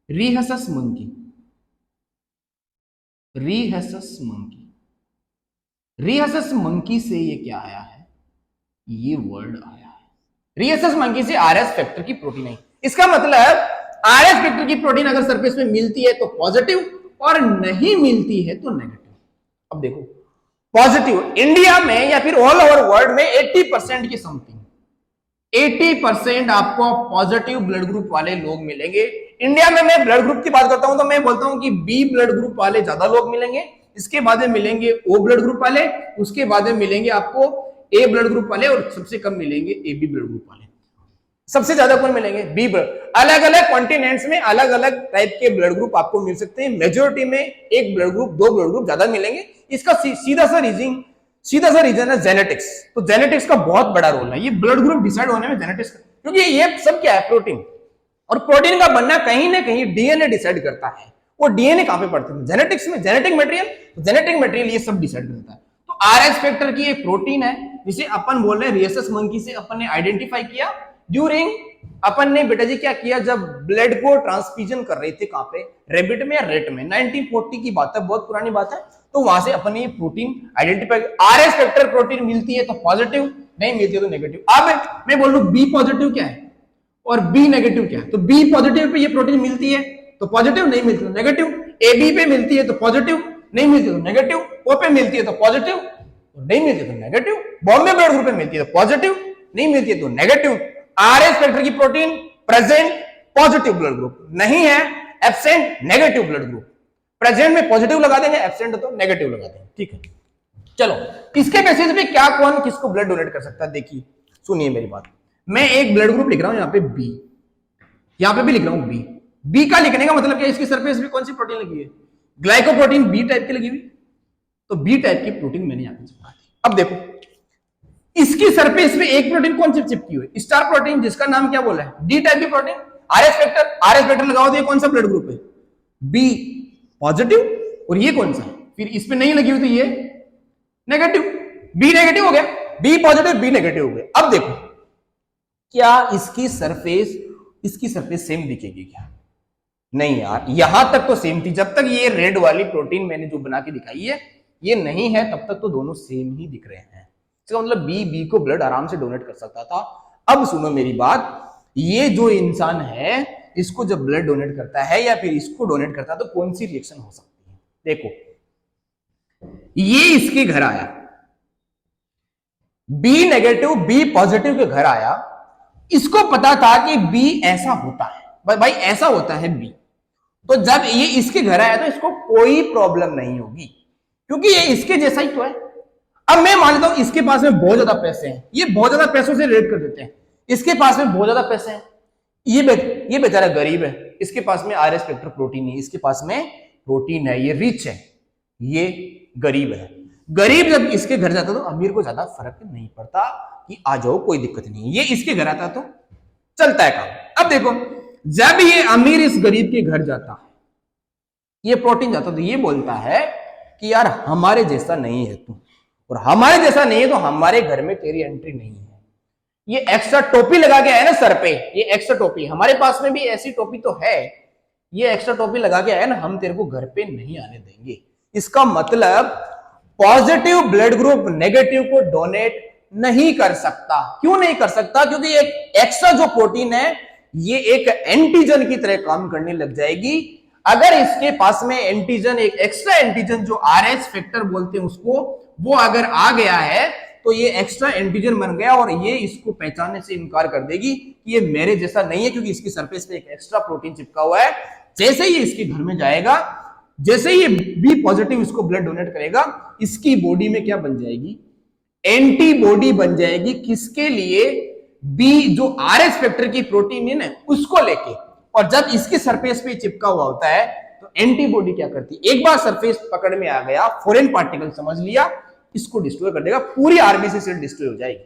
रीहसस मंकी। रीहसस मंकी, रीहसस मंकी से ये क्या आया है? ये वर्ड आया है। रीहसस मंकी से RH फैक्टर की प्रोटीन आई। इसका मतलब RH फैक्टर की प्रोटीन अगर सरफेस में मिलती है तो पॉजिटिव, और नहीं मिलती है तो नेगेटिव। अब देखो, पॉजिटिव इंडिया में या फिर ऑल ओवर वर्ल्ड में 80% की समथिंग, 80% आपको पॉजिटिव ब्लड ग्रुप वाले लोग मिलेंगे। इंडिया में मैं ब्लड ग्रुप की बात करता हूं तो मैं बोलता हूं कि बी ब्लड ग्रुप वाले ज्यादा लोग मिलेंगे, इसके बाद में मिलेंगे ओ ब्लड ग्रुप वाले, उसके बाद में मिलेंगे आपको ए ब्लड ग्रुप वाले, और सबसे कम मिलेंगे ए बी ब्लड ग्रुप वाले। सबसे ज्यादा कौन मिलेंगे? B blood. अलग अलग कॉन्टिनेंट्स में अलग अलग टाइप के ब्लड ग्रुप आपको मिल सकते हैं। मेजोरिटी में एक ब्लड ग्रुप, दो ब्लड ग्रुप ज्यादा मिलेंगे। इसका सीधा सा रीजन है जेनेटिक्स। तो जेनेटिक्स का बहुत बड़ा रोल है ये ब्लड ग्रुप डिसाइड होने में, जेनेटिक्स का, क्योंकि ये सब क्या है? प्रोटीन। और प्रोटीन का बनना कहीं ना कहीं डीएनए डिसाइड करता है। वो डीएनए कहां पे पड़ता है? जेनेटिक्स में, जेनेटिक मटेरियल। जेनेटिक मटेरियल ये सब डिसाइड करता है। तो RH फैक्टर की एक प्रोटीन है जिसे अपन बोल रहे हैं रीहसस मंकी से अपन ने आइडेंटिफाई किया। ड्यूरिंग अपन ने बेटा जी क्या किया, जब ब्लड को ट्रांसफ्यूजन कर रहे थे, कहां पे? रैबिट में या रेट में। 1940 की बात है, बहुत पुरानी बात है। तो वहां से अपन ने ये protein identify. RH factor protein मिलती है तो पॉजिटिव, नहीं मिलती है तो नेगेटिव। अब मैं बोल लूं बी पॉजिटिव क्या है और बी नेगेटिव क्या है, तो बी पॉजिटिव पे ये प्रोटीन मिलती है तो पॉजिटिव, नहीं मिलती तो नेगेटिव। ए बी पे मिलती है तो पॉजिटिव, नहीं मिलती तो नेगेटिव। ओ पे मिलती है तो पॉजिटिव, नहीं मिलती तो नेगेटिव। बॉम्बे ब्लड ग्रुप पे मिलती है तो पॉजिटिव, नहीं मिलती है तो नेगेटिव। RH फैक्टर की protein present positive blood group, नहीं है absent negative blood group. Present में पॉजिटिव लगा देंगे, एब्सेंट तो नेगेटिव लगा देंगे। ठीक है, चलो इसके बेसिस पे क्या कौन किसको ब्लड डोनेट कर सकता है? देखिए सुनिए मेरी बात। मैं एक ब्लड ग्रुप लिख रहा हूं यहां पे बी, यहां पे भी लिख रहा हूं बी। बी का लिखने का मतलब क्या? इसकी सरफेस पे कौन सी प्रोटीन लगी है? ग्लाइकोप्रोटीन बी टाइप की लगी हुई। तो बी टाइप की प्रोटीन मैंने यहां पे चिपका दी। अब देखो इसकी सरफेस पे एक प्रोटीन कौन सी चिपकी हुई? स्टार प्रोटीन, जिसका नाम क्या बोला है? डी टाइप की प्रोटीन। RH फैक्टर लगाओ तो ये कौन सा ब्लड ग्रुप है? B positive. और ये कौन सा है? फिर इस पे नहीं लगी हुई तो ये नेगेटिव। बी नेगेटिव हो गया, बी पॉजिटिव बी नेगेटिव हो गया। अब देखो क्या इसकी सरफेस सेम दिखेगी क्या? नहीं यार, यहां तक तो सेम थी। जब तक ये रेड वाली प्रोटीन मैंने जो बना के दिखाई है ये नहीं है, तब तक तो दोनों सेम ही दिख रहे हैं। इसका मतलब बी को ब्लड आराम से डोनेट कर सकता था। अब सुनो मेरी बात, ये जो इंसान है इसको जब ब्लड डोनेट करता है या फिर इसको डोनेट करता है तो कौन सी रिएक्शन हो सकती है? देखो ये इसके घर आया, बी नेगेटिव बी पॉजिटिव के घर आया, इसको पता था कि बी ऐसा होता है, भाई ऐसा होता है बी। तो जब ये इसके घर आया तो इसको कोई प्रॉब्लम नहीं होगी क्योंकि ये इसके जैसा ही तो है। अब मैं मान लेता हूं इसके पास में बहुत ज्यादा पैसे हैं, ये बहुत ज्यादा पैसों से रेट कर देते हैं। इसके पास में बहुत ज्यादा पैसे हैं, ये बेचारा गरीब है, इसके पास में RH फैक्टर प्रोटीन नहीं, इसके पास में प्रोटीन है, ये रिच है, ये गरीब है। गरीब जब इसके घर जाता तो अमीर को ज्यादा फर्क नहीं पड़ता कि आ जाओ कोई दिक्कत नहीं, ये इसके घर आता तो चलता है काम। अब देखो जब ये अमीर इस गरीब के घर जाता है, ये प्रोटीन जाता तो ये बोलता है कि यार हमारे जैसा नहीं है तू, और हमारे जैसा नहीं है तो हमारे घर में तेरी एंट्री नहीं है। ये एक्स्ट्रा टोपी लगा के आया ना सर पे, ये एक्स्ट्रा टोपी, हमारे पास में भी ऐसी टोपी तो है, ये एक्स्ट्रा टोपी लगा के आया ना, हम तेरे को घर पे नहीं आने देंगे। इसका मतलब पॉजिटिव ब्लड ग्रुप नेगेटिव को डोनेट नहीं कर सकता। क्यों नहीं कर सकता? क्योंकि एक एक्स्ट्रा जो प्रोटीन है ये एक एंटीजन की तरह काम करने लग जाएगी। अगर इसके पास में एंटीजन, एक एक्स्ट्रा एंटीजन जो RH फैक्टर बोलते हैं उसको, वो अगर आ गया है तो ये एक्स्ट्रा एंटीजन बन गया और ये इसको पहचानने से इनकार कर देगी कि ये मेरे जैसा नहीं है, क्योंकि इसकी सरफेस पे एक एक्स्ट्रा प्रोटीन चिपका हुआ है। जैसे ही इसके घर में जाएगा, जैसे ही ये बी पॉजिटिव इसको ब्लड डोनेट करेगा, इसकी बॉडी में क्या बन जाएगी? एंटीबॉडी बन जाएगी। किसके लिए? बी जो RH फैक्टर की प्रोटीन है ना उसको लेके। और जब इसके सरफेस पे चिपका हुआ होता है तो एंटीबॉडी क्या करती है? एक बार सरफेस पकड़ में आ गया, फॉरेन पार्टिकल समझ लिया, इसको डिस्ट्रॉय कर देगा, पूरी आरबीसी सेल डिस्ट्रॉय हो जाएगी।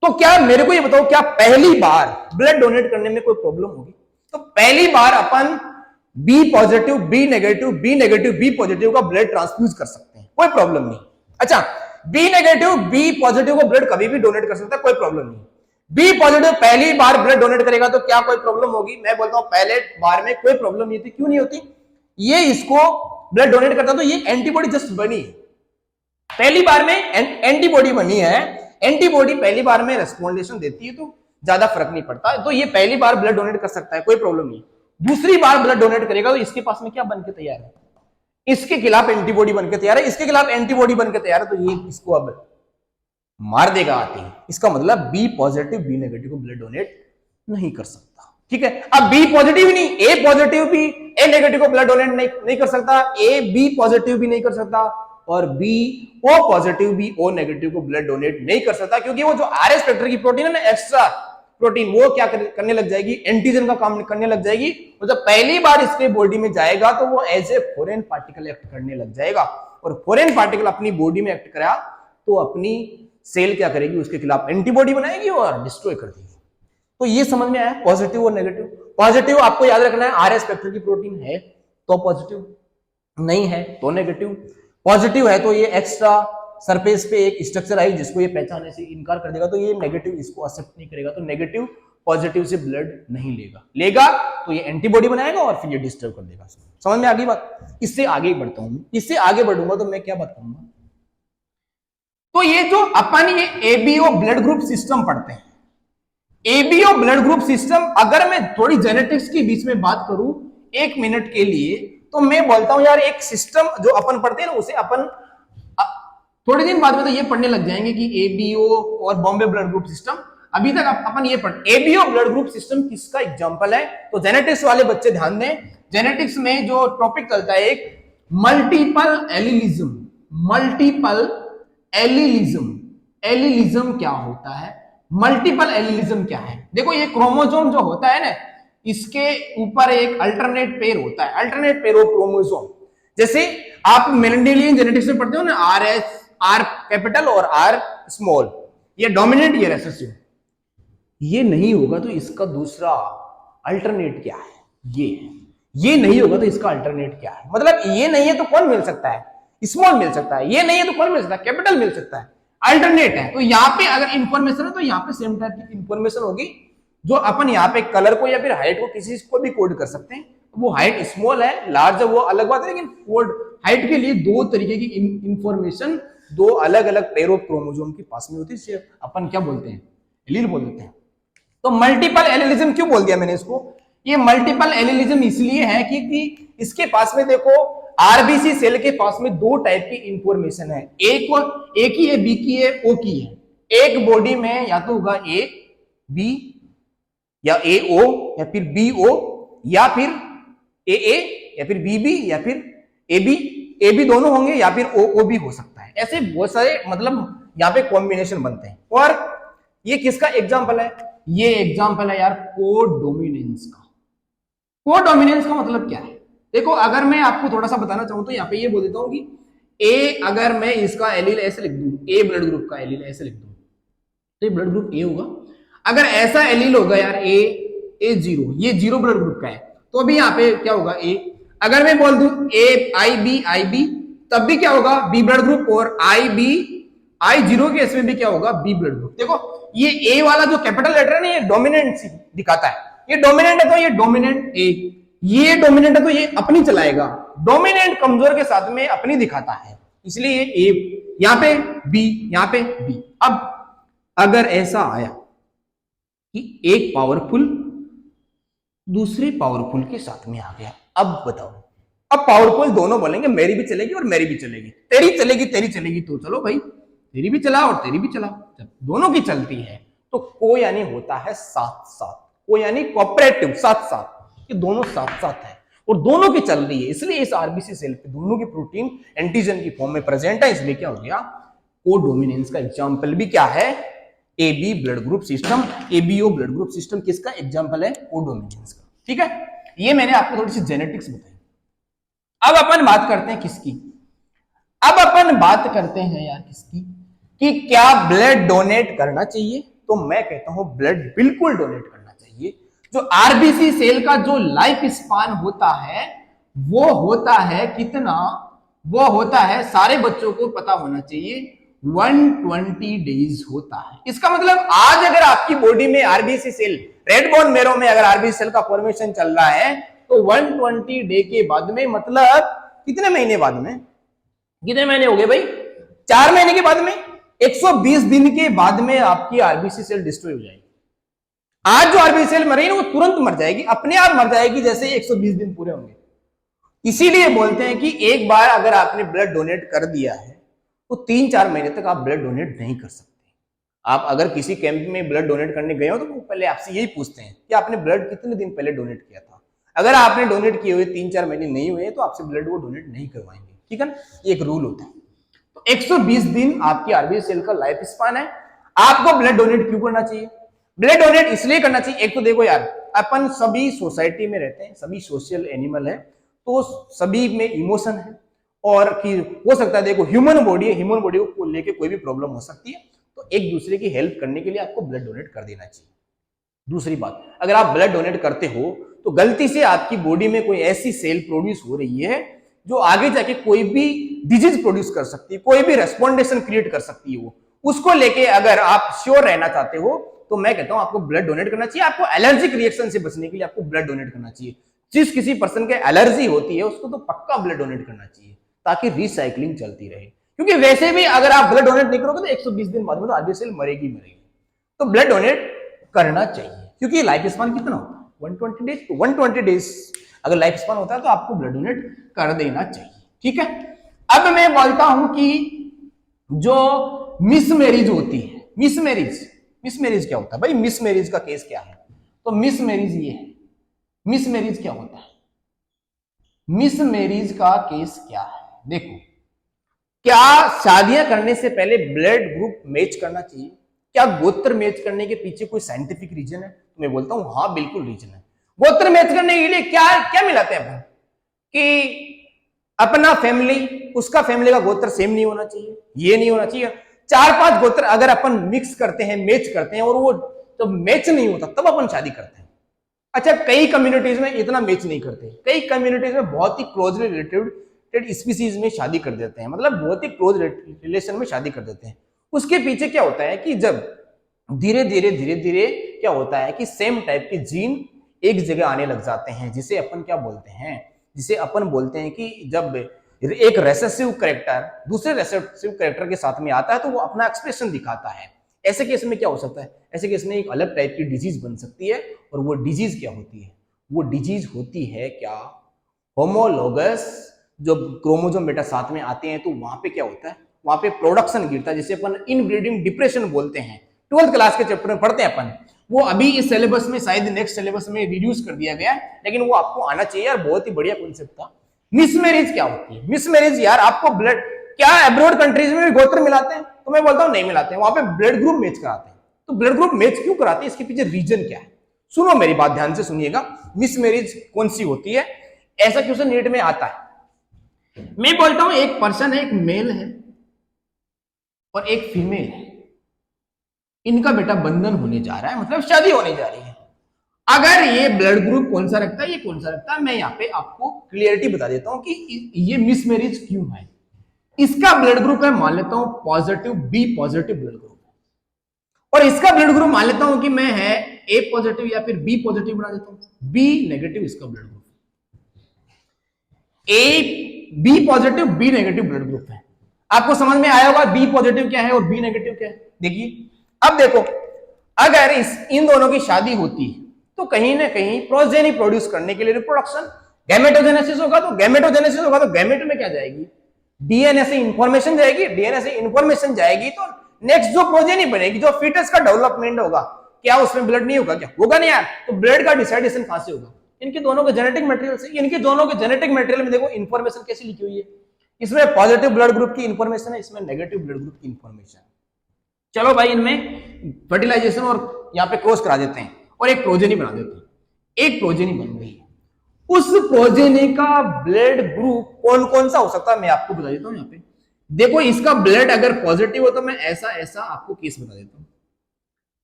तो क्या मेरे को ये बताओ, क्या पहली बार ब्लड डोनेट करने में कोई प्रॉब्लम होगी? तो पहली बार अपन B positive, B negative, B negative, B positive का ब्लड ट्रांसफ्यूज कर सकते हैं, कोई प्रॉब्लम नहीं। अच्छा, बी नेगेटिव, बी पॉजिटिव को ब्लड कभी भी डोनेट कर सकता है, कोई प्रॉब्लम नहीं। बी पॉजिटिव पहली बार ब्लड डोनेट करेगा तो क्या कोई प्रॉब्लम होगी? मैं बोलता हूं पहले बार में कोई प्रॉब्लम नहीं होती। क्यों नहीं होती? ये इसको ब्लड डोनेट करता तो ये एंटीबॉडी जस्ट बनी है, पहली बार में एंटीबॉडी बनी है। एंटीबॉडी पहली बार में रेस्पॉन्डेशन देती है तो ज्यादा फर्क नहीं पड़ता, तो ये पहली बार ब्लड डोनेट कर सकता है, कोई प्रॉब्लम नहीं। दूसरी बार ब्लड डोनेट करेगा तो इसके पास में क्या बन के तैयार है? इसके खिलाफ एंटीबॉडी बनके तैयार है, इसके खिलाफ एंटीबॉडी बनके तैयार है, तो ये इसको अब मार देगा आते ही। इसका मतलब बी पॉजिटिव बी नेगेटिव को ब्लड डोनेट नहीं कर सकता, ठीक है। अब बी पॉजिटिव ही नहीं, ए पॉजिटिव भी ए नेगेटिव को ब्लड डोनेट नहीं कर सकता, ए बी पॉजिटिव भी नहीं कर सकता, और बी ओ पॉजिटिव भी ओ नेगेटिव को ब्लड डोनेट नहीं कर सकता, क्योंकि वो जो आरएस फैक्टर की प्रोटीन है ना, एक्स्ट्रा प्रोटीन, वो क्या करने लग जाएगी? एंटीजन का काम करने लग जाएगी। तो जब पहली बार इसके बॉडी में जाएगा तो वो as a foreign particle act करने लग जाएगा, और फॉरेन पार्टिकल अपनी बॉडी में एक्ट करा तो अपनी सेल क्या करेगी? उसके खिलाफ एंटीबॉडी बनाएगी और डिस्ट्रॉय कर देगी। तो ये समझ में आया पॉजिटिव और नेगेटिव। पॉजिटिव आपको याद रखना है आरएस फैक्टर की प्रोटीन है तो पॉजिटिव, नहीं है तो नेगेटिव। पॉजिटिव है तो ये एक्स्ट्रा सरफेस पे एक स्ट्रक्चर आई जिसको ये पहचानने से इनकार कर देगा, तो ये नेगेटिव इसको एक्सेप्ट नहीं करेगा, तो नेगेटिव पॉजिटिव से ब्लड नहीं लेगा तो ये एंटीबॉडी बनाएगा और फिर ये डिस्टर्ब कर देगा। समझ में आ गई बात? इससे आगे बढ़ता हूं, इससे आगे बढ़ूंगा तो मैं क्या बात करूंगा, तो ये जो अपन ये एबीओ ब्लड ग्रुप सिस्टम पढ़ते हैं, एबीओ ब्लड ग्रुप सिस्टम, अगर मैं थोड़ी जेनेटिक्स के बीच में बात करूं 1 मिनट के लिए, तो मैं बोलता हूं यार एक सिस्टम जो अपन पढ़ते हैं ना, उसे अपन थोड़े दिन बाद में तो ये पढ़ने लग जाएंगे कि एबीओ और बॉम्बे ब्लड ग्रुप सिस्टम। अभी तक अपन ये पढ़, एबीओ ब्लड ग्रुप सिस्टम किसका एग्जांपल है? तो जेनेटिक्स वाले बच्चे ध्यान दें, जेनेटिक्स में जो टॉपिक चलता है एक multiple allelism. Multiple allelism, allelism क्या होता है? मल्टीपल एलिलिज्म क्या है? देखो ये क्रोमोसोम जो होता है ना, इसके ऊपर एक अल्टरनेट पेयर होता है, अल्टरनेट पेयर ऑफ क्रोमोसोम। जैसे आप मेंडेलियन जेनेटिक्स में पढ़ते हो ना, आर कैपिटल और आर स्मॉल, ये डोमिनेंट ये रिसेसिव। ये नहीं होगा तो इसका दूसरा अल्टरनेट क्या है? ये नहीं होगा तो इसका अल्टरनेट क्या है? मतलब ये नहीं है तो कौन मिल सकता है? स्मॉल मिल सकता है। ये नहीं है तो कौन मिल सकता है? कैपिटल मिल सकता है। अल्टरनेट है। तो यहाँ पे अगर इंफॉर्मेशन है तो यहाँ पे सेम टाइप की इंफॉर्मेशन होगी, जो अपन यहाँ पे कलर को या फिर हाइट को किसी को भी कोड कर सकते हैं। वो हाइट स्मॉल है, लार्ज है, वो अलग बात है, लेकिन कोड हाइट के लिए 2 तरीके की इंफॉर्मेशन 2 अलग अलग पेयर ऑफ क्रोमोसोम के पास में होती है, अपन क्या बोलते हैं? एलील बोल देते हैं। तो मल्टीपल एलिलिज्म क्यों बोल दिया मैंने इसको? ये मल्टीपल एलिलिज्म इसलिए है कि इसके पास में देखो आरबीसी सेल के पास में 2 टाइप की इंफॉर्मेशन है, एक ही है, बी की है, ओ की है। एक बॉडी में या तो होगा ए बी या ए ओ या फिर बी ओ या फिर ए ए या फिर बी बी या फिर ए बी दोनों होंगे या फिर ओ भी हो सकता है। ऐसे बहुत सारे मतलब यहाँ पे कॉम्बिनेशन बनते हैं। और ये किसका एग्जाम्पल है? ये एग्जाम्पल है यार कोडोमिनेंस का। कोडोमिनेंस का मतलब क्या है? देखो अगर मैं आपको थोड़ा सा बताना चाहूं तो यहाँ पे ये बोल देता हूं कि ए, अगर मैं इसका एलील ऐसे लिख दूं, ए ब्लड ग्रुप का एलील ऐसे लिख दूं तो ये ब्लड ग्रुप ए होगा। अगर ऐसा एलील होगा यार ए जीरो, ये जीरो ब्लड ग्रुप का है, तो अभी यहाँ पे क्या होगा? ए। अगर मैं बोल दूं ए आई बी तब भी क्या होगा? B blood group. और आई जीरो के इसमें भी क्या होगा? B blood group. देखो ये ए वाला जो कैपिटल लेटर है ना, ये डोमिनेंट दिखाता है। ये डोमिनेंट है तो ये डोमिनेंट ए, ये डोमिनेंट है तो ये अपनी चलाएगा। डोमिनेंट कमजोर के साथ में अपनी दिखाता है, इसलिए ये ए, यहां पे बी, यहां पे बी। अब अगर ऐसा आया कि एक पावरफुल दूसरे पावरफुल के साथ में आ गया, अब बताओ, अब पावरफुल दोनों बोलेंगे मेरी भी चलेगी और मेरी भी चलेगी, तेरी चलेगी तो चलो भाई, तेरी भी चला और तेरी भी चला, जब दोनों की चलती है तो को यानी होता है साथ साथ, को यानी कोऑपरेटिव, साथ साथ, ये दोनों साथ साथ है और दोनों की चल रही है। इसलिए इस आरबीसी सेल पे दोनों की प्रोटीन एंटीजन की फॉर्म में प्रेजेंट है, इसलिए क्या हो गया? कोडोमिनेंस का एग्जांपल भी क्या है? AB blood group system, ABO blood group system किसका एग्जांपल है? कोडोमिनेंस का। ठीक है, ये मैंने आपको थोड़ी सी जेनेटिक्स बताई। अब अपन बात करते हैं किसकी? अब अपन बात करते हैं यार किसकी, कि क्या ब्लड डोनेट करना चाहिए? तो मैं कहता हूं ब्लड बिल्कुल डोनेट करना चाहिए। जो आरबीसी सेल का जो लाइफ स्पान होता है वो होता है कितना, वो होता है, सारे बच्चों को पता होना चाहिए, 120 डेज होता है। इसका मतलब आज अगर आपकी बॉडी में RBC cell, red bone marrow में अगर आरबीसी सेल का फॉर्मेशन चल रहा है तो 120 डे के बाद में, मतलब कितने महीने बाद में, कितने महीने हो गए भाई, 4 महीने के बाद में, 120 दिन के बाद में आपकी आरबीसी सेल डिस्ट्रॉय हो जाएगी। आज जो आरबीसी सेल मर रही है वो तुरंत मर जाएगी, अपने आप मर जाएगी जैसे 120 दिन पूरे होंगे। इसीलिए बोलते हैं कि एक बार अगर आपने ब्लड डोनेट कर दिया है तो 3-4 महीने तक आप ब्लड डोनेट नहीं कर सकते। आप अगर किसी कैंप में ब्लड डोनेट करने गए हो तो वो पहले आपसे यही पूछते हैं कि आपने ब्लड कितने दिन पहले डोनेट किया था। अगर आपने डोनेट किए हुए 3-4 महीने नहीं हुए तो आपसे ब्लड वो डोनेट नहीं करवाएंगे, ठीक है ना, ये एक रूल होता है। तो 120 दिन आपकी आरबीसी सेल का लाइफ स्पान है। आपको ब्लड डोनेट क्यों करना चाहिए? ब्लड डोनेट इसलिए करना चाहिए, एक तो देखो यार, अपन सभी सोसाइटी में रहते हैं, सभी सोशल एनिमल है, तो सभी में इमोशन है, और कि हो सकता है, देखो ह्यूमन बॉडी है, ह्यूमन बॉडी को लेके कोई भी प्रॉब्लम हो सकती है, तो एक दूसरे की हेल्प करने के लिए आपको ब्लड डोनेट कर देना चाहिए। दूसरी बात, अगर आप ब्लड डोनेट करते हो तो गलती से आपकी बॉडी में कोई ऐसी सेल प्रोड्यूस हो रही है जो आगे जाके कोई भी डिजीज प्रोड्यूस कर सकती है, कोई भी रेस्पोंडेशन क्रिएट कर सकती है, वो उसको लेके अगर आप श्योर रहना चाहते हो तो मैं कहता हूं आपको ब्लड डोनेट करना चाहिए। आपको एलर्जिक रिएक्शन से बचने के लिए आपको ब्लड डोनेट करना चाहिए। जिस किसी पर्सन के एलर्जी होती है उसको तो पक्का ब्लड डोनेट करना चाहिए ताकि रिसाइकलिंग चलती रहे, क्योंकि वैसे भी अगर आप ब्लड डोनेट नहीं करोगे तो 120 दिन बाद में तो आरबीसी सेल मरेगी मरेगी। तो ब्लड डोनेट करना चाहिए, क्योंकि लाइफ स्पान कितना होता है, 120 डेज। तो 120 डेज अगर लाइफ स्पान होता है तो आपको ब्लड डोनेट कर देना चाहिए, ठीक है। अब मैं बोलता हूं कि जो मिसमैरिज होती है, मिसमैरिज क्या होता है भाई, मिसमैरिज का केस क्या है? तो मिसमैरिज ये है, मिसमैरिज क्या होता है, मिसमैरिज का केस क्या है? देखो, क्या शादियां करने से पहले ब्लड ग्रुप मैच करना चाहिए? क्या गोत्र मैच करने के पीछे कोई साइंटिफिक रीजन है? तो मैं बोलता हूं हाँ, बिल्कुल रीजन है। गोत्र मैच करने के लिए क्या क्या मिलाते हैं अपन, कि अपना फैमिली, उसका फैमिली का गोत्र सेम नहीं होना चाहिए, ये नहीं होना चाहिए। 4-5 गोत्र अगर अपन मिक्स करते हैं, मैच करते हैं, और वो जब मैच नहीं होता तब अपन शादी करते हैं। अच्छा, कई कम्युनिटीज में इतना मैच नहीं करते, कई कम्युनिटीज में बहुत ही क्लोजली रिलेटेड स्पीसीज में शादी कर देते हैं, मतलब बहुत ही क्लोज रिलेशन में शादी कर देते हैं। उसके पीछे क्या होता है कि जब धीरे धीरे क्या होता है कि सेम टाइप के जीन एक जगह आने लग जाते हैं, जिसे अपन क्या बोलते हैं, जिसे अपन बोलते हैं कि जब एक रेसेसिव कैरेक्टर दूसरे रेसेसिव कैरेक्टर के साथ में आता है तो वो अपना एक्सप्रेशन दिखाता है। ऐसे केस में क्या हो सकता है, ऐसे केस में एक अलग टाइप की डिजीज बन सकती है, और वो डिजीज क्या होती है, वो डिजीज होती है क्या, होमोलोगस। जो क्रोमोसोम बेटा साथ में आते हैं तो वहां पे क्या होता है, वहां पे प्रोडक्शन गिरता है, जिसे अपन इनब्रीडिंग डिप्रेशन बोलते हैं। 12th क्लास के चैप्टर में पढ़ते हैं अपन, वो अभी इस सिलेबस में, शायद नेक्स्ट सिलेबस में रिड्यूस कर दिया गया है, लेकिन वो आपको आना चाहिए यार, बहुत ही बढ़िया कॉन्सेप्ट था। मिसमैरिज क्या होती है? मिसमैरिज यार, आपको ब्लड, क्या अब्रॉड कंट्रीज में भी गोत्र मिलाते हैं? तो मैं बोलता हूं नहीं मिलाते हैं, वहां पे ब्लड ग्रुप मैच कराते हैं। तो ब्लड ग्रुप मैच क्यों कराते हैं, इसके पीछे रीजन क्या है? सुनो मेरी बात ध्यान से सुनिएगा, मिसमैरिज कौन सी होती है, ऐसा क्वेश्चन नीट में आता है। मैं बोलता हूं एक पर्सन है, एक मेल है और एक फीमेल है, इनका बेटा बंधन होने जा रहा है, मतलब शादी होने जा रही है। अगर ये ब्लड ग्रुप कौन सा रखता है, ये कौन सा रखता है, मैं यहाँ पे आपको क्लियरिटी बता देता हूं कि ये मिसमैरिज क्यों है। इसका ब्लड ग्रुप है, मान लेता हूं positive, B positive blood group, और इसका ब्लड ग्रुप मान लेता हूं कि मैं है ए पॉजिटिव या फिर बी पॉजिटिव बना देता हूं, बी नेगेटिव इसका blood group, A B positive B negative blood group है। आपको समझ में आया होगा बी पॉजिटिव क्या है और बी नेगेटिव क्या है। देखिए अब देखो, अगर इन दोनों की शादी होती है तो कहीं ना कहीं प्रोजेनी प्रोड्यूस करने के लिए रिप्रोडक्शन, गैमेटोजेनेसिस होगा, तो गैमेटोजेनेसिस होगा तो गैमेट में क्या जाएगी, डीएनए से इंफॉर्मेशन जाएगी, डीएनए से इंफॉर्मेशन जाएगी, तो नेक्स्ट जो प्रोजेनी बनेगी, जो फीटस का डेवलपमेंट होगा, क्या उसमें ब्लड नहीं होगा? क्या होगा नहीं यार। तो ब्लड का डिसाइडेशन कहां से होगा? इनके दोनों के जेनेटिक मटेरियल से। इनके दोनों के जेनेटिक मटेरियल में देखो इंफॉर्मेशन कैसी लिखी हुई है, इसमें पॉजिटिव ब्लड ग्रुप की इंफॉर्मेशन है, इसमें नेगेटिव ब्लड ग्रुप की इंफॉर्मेशन है। चलो भाई, इनमें फर्टिलाइजेशन और यहाँ पे क्रॉस करा देते हैं और एक प्रोजेनी बना देते हैं। एक प्रोजेनी बन गई है, उस प्रोजेनी का ब्लड ग्रुप कौन कौन सा हो सकता है मैं आपको बता देता हूं। यहाँ पे देखो, इसका ब्लड अगर पॉजिटिव हो तो मैं ऐसा ऐसा आपको केस बता देता हूं।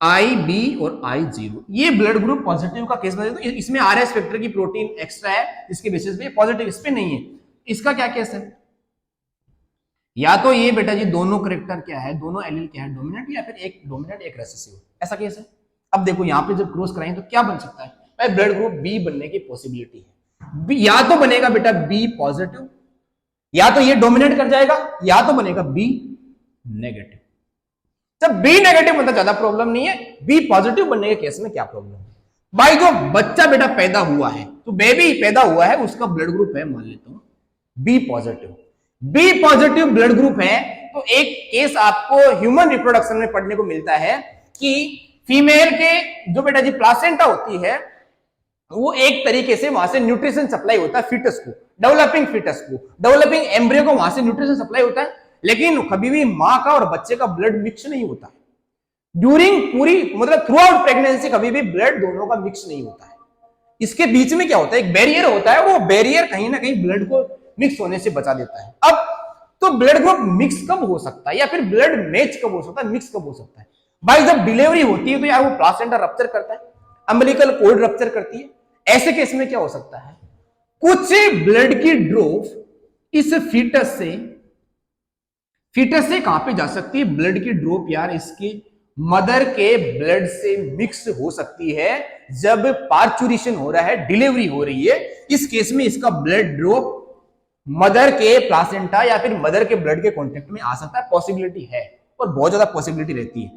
IB और I0 ये ब्लड ग्रुप पॉजिटिव का केस बता, तो इसमें RS फैक्टर की प्रोटीन एक्स्ट्रा है, इसके बेसिस पे पॉजिटिव, इस पे नहीं है। इसका क्या केस है? या तो ये बेटा जी दोनों करेक्टर क्या है, दोनों एलील क्या है, डोमिनेंट, या फिर एक डोमिनेंट एक रेसेसिव, ऐसा केस है। अब देखो यहाँ पे जब क्रॉस कराएं तो क्या बन सकता है भाई, ब्लड ग्रुप बी बनने की पॉसिबिलिटी है। बी या तो बनेगा बेटा बी पॉजिटिव, या तो ये डोमिनेट कर जाएगा, या तो बनेगा बी नेगेटिव। जब बी नेगेटिव मतलब ज्यादा प्रॉब्लम नहीं है, बी पॉजिटिव बनने के केस में क्या प्रॉब्लम है भाई? जो बच्चा बेटा पैदा हुआ है, तो बेबी पैदा हुआ है, उसका ब्लड ग्रुप है मान लेता हूं B positive, B positive blood group है, तो एक केस आपको ह्यूमन रिप्रोडक्शन में पढ़ने को मिलता है कि फीमेल के जो बेटा जी प्लासेंटा होती है, वो एक तरीके से वहां से न्यूट्रिशन सप्लाई होता है फीटस को, डेवलपिंग फीटस को, डेवलपिंग एम्ब्रियो को वहां से न्यूट्रिशन सप्लाई होता है, लेकिन कभी भी मां का और बच्चे का ब्लड मिक्स नहीं होता है। ड्यूरिंग पूरी मतलब थ्रू आउट प्रेगनेंसी कभी भी ब्लड दोनों का मिक्स नहीं होता है। इसके बीच में क्या होता है, एक बैरियर होता है, वो बैरियर कहीं ना कहीं ब्लड को मिक्स होने से बचा देता है। अब तो ब्लड ग्रुप मिक्स कब हो सकता है, या फिर ब्लड मैच कब हो सकता है, मिक्स कब हो सकता है भाई? जब डिलीवरी होती है तो यार वो प्लासेंटा रप्चर करता है, अम्बिलिकल कॉर्ड रप्चर करती है। ऐसे केस में क्या हो सकता है, कुछ ब्लड की ड्रॉप इस फीटस से कहां पे जा सकती है, ब्लड की ड्रॉप यार इसकी मदर के ब्लड से मिक्स हो सकती है। जब पार्चुरेशन हो रहा है, डिलीवरी हो रही है, इस केस में इसका ब्लड ड्रॉप मदर के प्लासेंटा या फिर मदर के ब्लड के कांटेक्ट में आ सकता है, पॉसिबिलिटी है, और बहुत ज्यादा पॉसिबिलिटी रहती है।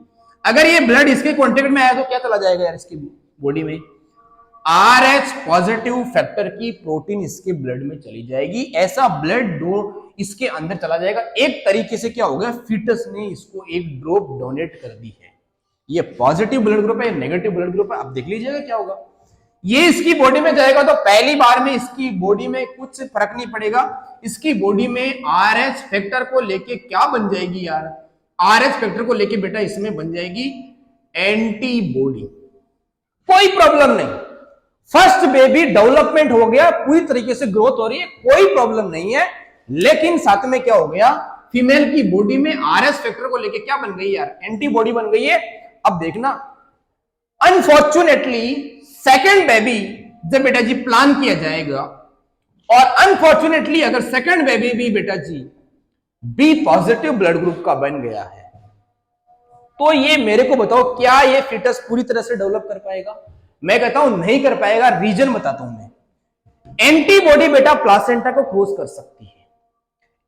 अगर ये ब्लड इसके कांटेक्ट में आया तो क्या चला जाएगा यार इसकी बॉडी में, RH पॉजिटिव फैक्टर की प्रोटीन इसके ब्लड में चली जाएगी। ऐसा ब्लड दो इसके अंदर चला जाएगा, एक तरीके से क्या हो गया, फीटस ने इसको एक ड्रॉप डोनेट कर दी है। ये पॉजिटिव ब्लड ग्रुप है, नेगेटिव ब्लड ग्रुप है, आप देख लीजिएगा क्या होगा। ये इसकी बॉडी में जाएगा तो पहली बार में इसकी बॉडी में कुछ फर्क नहीं पड़ेगा, इसकी बॉडी में RH फैक्टर को लेके क्या बन जाएगी यार, RH फैक्टर को लेके बेटा इसमें बन जाएगी एंटीबॉडी, कोई प्रॉब्लम नहीं। फर्स्ट बेबी डेवलपमेंट हो गया, पूरी तरीके से ग्रोथ हो रही है, कोई प्रॉब्लम नहीं है। लेकिन साथ में क्या हो गया, फीमेल की बॉडी में RS फैक्टर को लेके क्या बन गई यार, एंटीबॉडी बन गई है। अब देखना अनफॉर्चुनेटली सेकंड बेबी जब बेटा जी प्लान किया जाएगा, और अनफॉर्चुनेटली अगर सेकंड बेबी भी बेटा जी बी पॉजिटिव ब्लड ग्रुप का बन गया है, तो ये मेरे को बताओ क्या ये फीटस पूरी तरह से डेवलप कर पाएगा? मैं कहता हूं नहीं कर पाएगा। रीजन बताता हूं मैं। एंटीबॉडी बेटा प्लासेंटा को क्रॉस कर सकती है,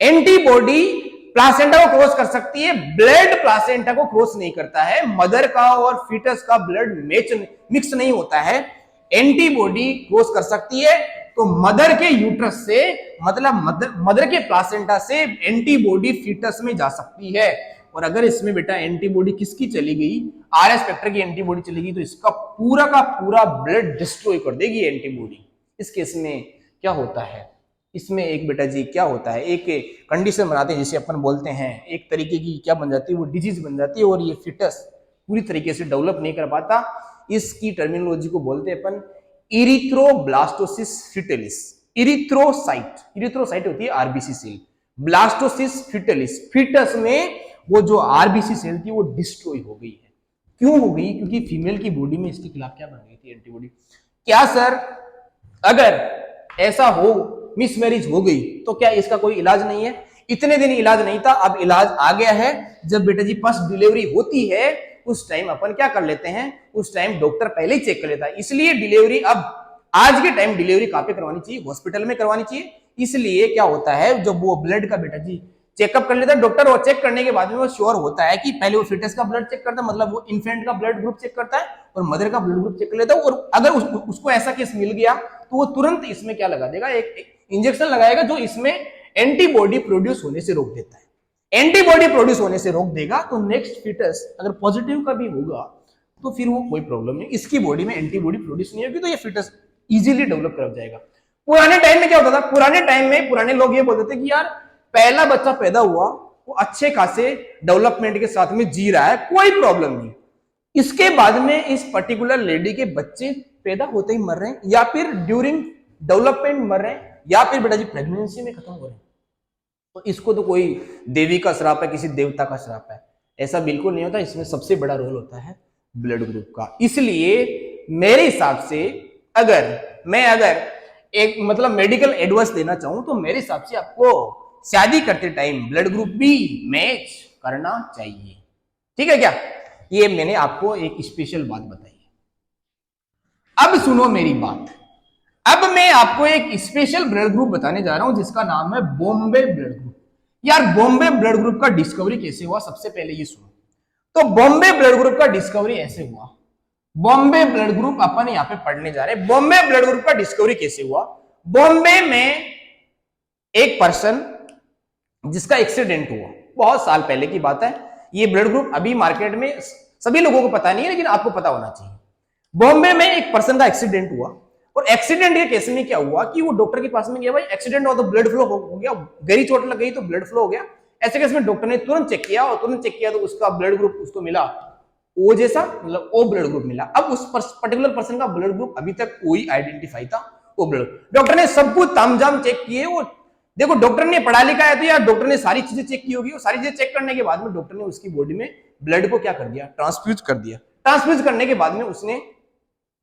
एंटीबॉडी प्लासेंटा को क्रॉस कर सकती है, ब्लड प्लासेंटा को क्रॉस नहीं करता है। मदर का और फीटस का ब्लड मिक्स नहीं होता है, एंटीबॉडी क्रॉस कर सकती है। तो मदर के यूट्रस से मतलब मदर के प्लासेंटा से एंटीबॉडी फीटस में जा सकती है। और अगर इसमें बेटा एंटीबॉडी किसकी चली गई, RS फैक्टर की एंटीबॉडी चली गई, तो इसका पूरा का पूरा ब्लड डिस्ट्रॉय कर देगी एंटीबॉडी। इस केस में क्या होता है, इसमें एक बेटा जी क्या होता है, एक कंडीशन बनाते हैं जिसे अपन बोलते हैं, एक तरीके की क्या बन जाती है, वो डिजीज बन जाती है, और ये फिटस पूरी तरीके से डेवलप नहीं कर पाता। इसकी टर्मिनोलॉजी को बोलते हैं अपन इरिथ्रोब्लास्टोसिस फिटेलिस। इरिथ्रोसाइट होती है RBC cell, blastosis fetalis, foetus में वो जो RBC सेल थी वो डिस्ट्रॉय हो गई है। क्यों हो गई? क्योंकि फीमेल की बॉडी में इसके खिलाफ क्या बन गई थी, एंटीबॉडी। क्या सर अगर ऐसा हो, मिसमैरिज हो गई, तो क्या इसका कोई इलाज नहीं है? इतने दिन इलाज नहीं था, अब इलाज आ गया है। जब बेटा जी फर्स्ट डिलीवरी होती है उस टाइम अपन क्या कर लेते हैं, उस टाइम डॉक्टर पहले ही चेक कर लेता है। इसलिए डिलीवरी अब आज के टाइम डिलीवरी कहां पे करवानी चाहिए, हॉस्पिटल में करवानी चाहिए। इसलिए क्या होता है, जब वो ब्लड का बेटा जी चेकअप कर लेता है डॉक्टर, और चेक करने के बाद में वो श्योर होता है कि पहले वो फिटस का ब्लड चेक करता है, मतलब वो इन्फेंट का ब्लड ग्रुप चेक करता है, और मदर का ब्लड ग्रुप चेक कर लेता है। और अगर उसको ऐसा केस मिल गया तो वो तुरंत इसमें क्या लगा देगा, एक इंजेक्शन लगाएगा जो इसमें एंटीबॉडी प्रोड्यूस होने से रोक देता है। एंटीबॉडी प्रोड्यूस होने से रोक देगा तो नेक्स्ट फिटस अगर पॉजिटिव का भी होगा तो फिर वो कोई प्रॉब्लम नहीं, इसकी बॉडी में एंटीबॉडी प्रोड्यूस नहीं होगी, तो ये फिटस इजीली डेवलप कर जाएगा। पुराने टाइम में क्या होता था, पुराने टाइम में पुराने लोग ये बोलते थे कि यार पहला बच्चा पैदा हुआ, वो अच्छे खासे डेवलपमेंट के साथ में जी रहा है, कोई प्रॉब्लम नहीं। इसके बाद में इस पर्टिकुलर लेडी के बच्चे पैदा होते ही मर रहे हैं, या फिर ड्यूरिंग डेवलपमेंट मर रहे हैं, या फिर बेटा जी प्रेगनेंसी में खत्म हो रहे हैं। तो इसको तो कोई देवी का श्राप है, किसी देवता का श्राप है, ऐसा बिल्कुल नहीं होता। इसमें सबसे बड़ा रोल होता है ब्लड ग्रुप का। इसलिए मेरे हिसाब से अगर एक मतलब मेडिकल एडवाइस देना चाहूं तो मेरे हिसाब से आपको शादी करते टाइम ब्लड ग्रुप भी मैच करना चाहिए। ठीक है क्या? ये मैंने आपको एक स्पेशल बात बताई। अब सुनो मेरी बात। अब मैं आपको एक स्पेशल ब्लड ग्रुप बताने जा रहा हूं जिसका नाम है बॉम्बे ब्लड ग्रुप। यार बॉम्बे ब्लड ग्रुप का डिस्कवरी कैसे हुआ, सबसे पहले ये सुनो। तो बॉम्बे ब्लड ग्रुप का डिस्कवरी ऐसे हुआ। बॉम्बे ब्लड ग्रुप अपन यहां पे पढ़ने जा रहे हैं। बॉम्बे ब्लड ग्रुप का डिस्कवरी कैसे हुआ? बॉम्बे में एक पर्सन जिसका एक्सीडेंट हुआ, बहुत साल पहले की बात है। ये ब्लड ग्रुप अभी मार्केट में सभी लोगों को पता नहीं है, लेकिन आपको पता होना चाहिए। बॉम्बे में एक पर्सन का एक्सीडेंट हुआ, और एक्सीडेंट के केस में क्या हुआ कि वो डॉक्टर के पास में गया, भाई एक्सीडेंट हुआ तो ब्लड फ्लो हो गया, गहरी चोट लग गई तो ब्लड फ्लो हो गया। ऐसे केस में डॉक्टर ने तुरंत चेक किया, और तुरंत चेक किया तो उसका ब्लड ग्रुप उसको मिला ओ जैसा, मतलब ओ ब्लड ग्रुप मिला। अब उस पर्टिकुलर पर्सन का ब्लड ग्रुप अभी तक कोई आइडेंटिफाई था, ओ ब्लड। डॉक्टर ने सब कुछ तामझाम चेक किए। वो देखो डॉक्टर ने पढ़ा लिखा है तो यार डॉक्टर ने सारी चीजें चेक की होगी, और सारी चीजें चेक करने के बाद में डॉक्टर ने उसकी बॉडी में ब्लड को क्या कर दिया, ट्रांसफ्यूज कर दिया। ट्रांसफ्यूज करने के बाद में उसने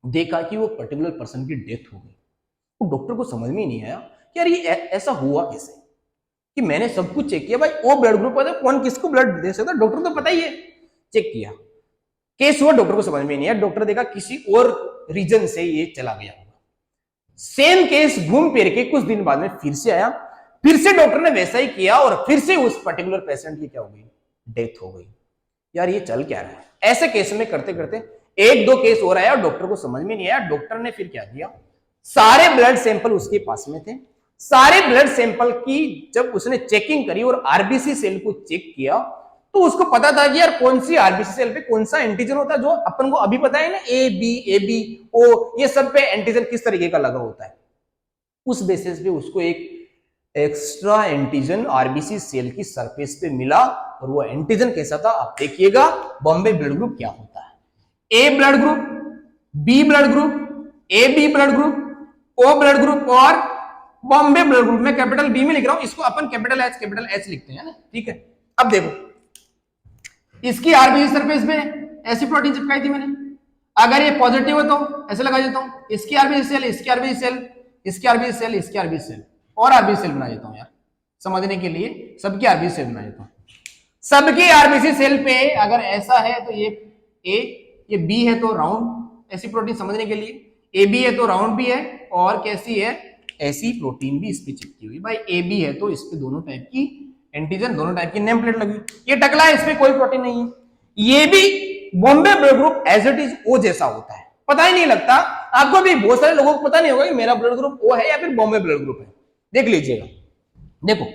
देखा कि वो पर्टिकुलर पर्सन की डेथ हो गई। तो डॉक्टर को समझ में नहीं आया कि यार ये ऐसा हुआ कैसे, कि मैंने सब कुछ चेक किया, भाई ओ ब्लड ग्रुप है, कौन किसको ब्लड दे सकता है, डॉक्टर तो पता ही है। चेक किया, केस हुआ, डॉक्टर को समझ में नहीं आया। डॉक्टर देखा किसी और रीजन से ये चला गया होगा। सेम केस घूम फिर के कुछ दिन बाद में फिर से आया, फिर से डॉक्टर ने वैसा ही किया, और फिर से उस पर्टिकुलर पेशेंट की क्या हो गई, डेथ हो गई। यार ये चल क्या रहा है? ऐसे केस में करते करते एक दो केस हो रहा है और डॉक्टर को समझ में नहीं आया। डॉक्टर ने फिर क्या किया, सारे ब्लड सैंपल उसके पास में थे, सारे ब्लड सैंपल की जब उसने चेकिंग करी और आरबीसी सेल को चेक किया, तो उसको पता था कि यार कौन सी आरबीसी सेल पे कौन सा एंटीजन होता है, जो अपन को अभी पता है ना, ए बी ओ, ये सब पे एंटीजन किस तरीके का लगा होता है। उस बेसिस पे उसको एक एक्स्ट्रा एंटीजन आरबीसी सेल की सरफेस पे मिला, और वो एंटीजन कैसा था आप देखिएगा। बॉम्बे ब्लड ग्रुप क्या होता है, A blood group, B blood group, A B blood group, O blood group और बॉम्बे ब्लड ग्रुप। मैं कैपिटल बी में लिख रहा हूं, इसको अपन कैपिटल एच लिखते हैं ना, ठीक है। अब देखो इसकी आरबीसी सरफेस पे ऐसी प्रोटीन चिपकाई थी मैंने, अगर ये पॉजिटिव है तो ऐसे लगा देता हूं, इसकी आरबीसी सेल, इसकी आरबीसी सेल, इसकी आरबीसी सेल, इसकी आरबीसी सेल, और आरबीसी सेल बना देता हूं यार समझने के लिए, सबकी आरबीसी सेल बना देता हूं। सबकी आरबीसी सेल पे अगर ऐसा है तो ये ए, ये बी है तो राउंड, ऐसी प्रोटीन समझने के लिए, ए बी है तो राउंड भी है, और कैसी है, ऐसी प्रोटीन भी इस पे चिपकी हुई। भाई ए बी है तो इस पे दोनों टाइप की एंटीजन, दोनों टाइप की नेम प्लेट लगी। ये टकला है, इसमें कोई प्रोटीन नहीं है। ये भी Bombay blood group as it is O जैसा होता है, पता ही नहीं लगता। आपको भी बहुत सारे लोगों को पता नहीं होगा कि मेरा ब्लड ग्रुप ओ है या फिर बॉम्बे ब्लड ग्रुप है। देख लीजिएगा, देखो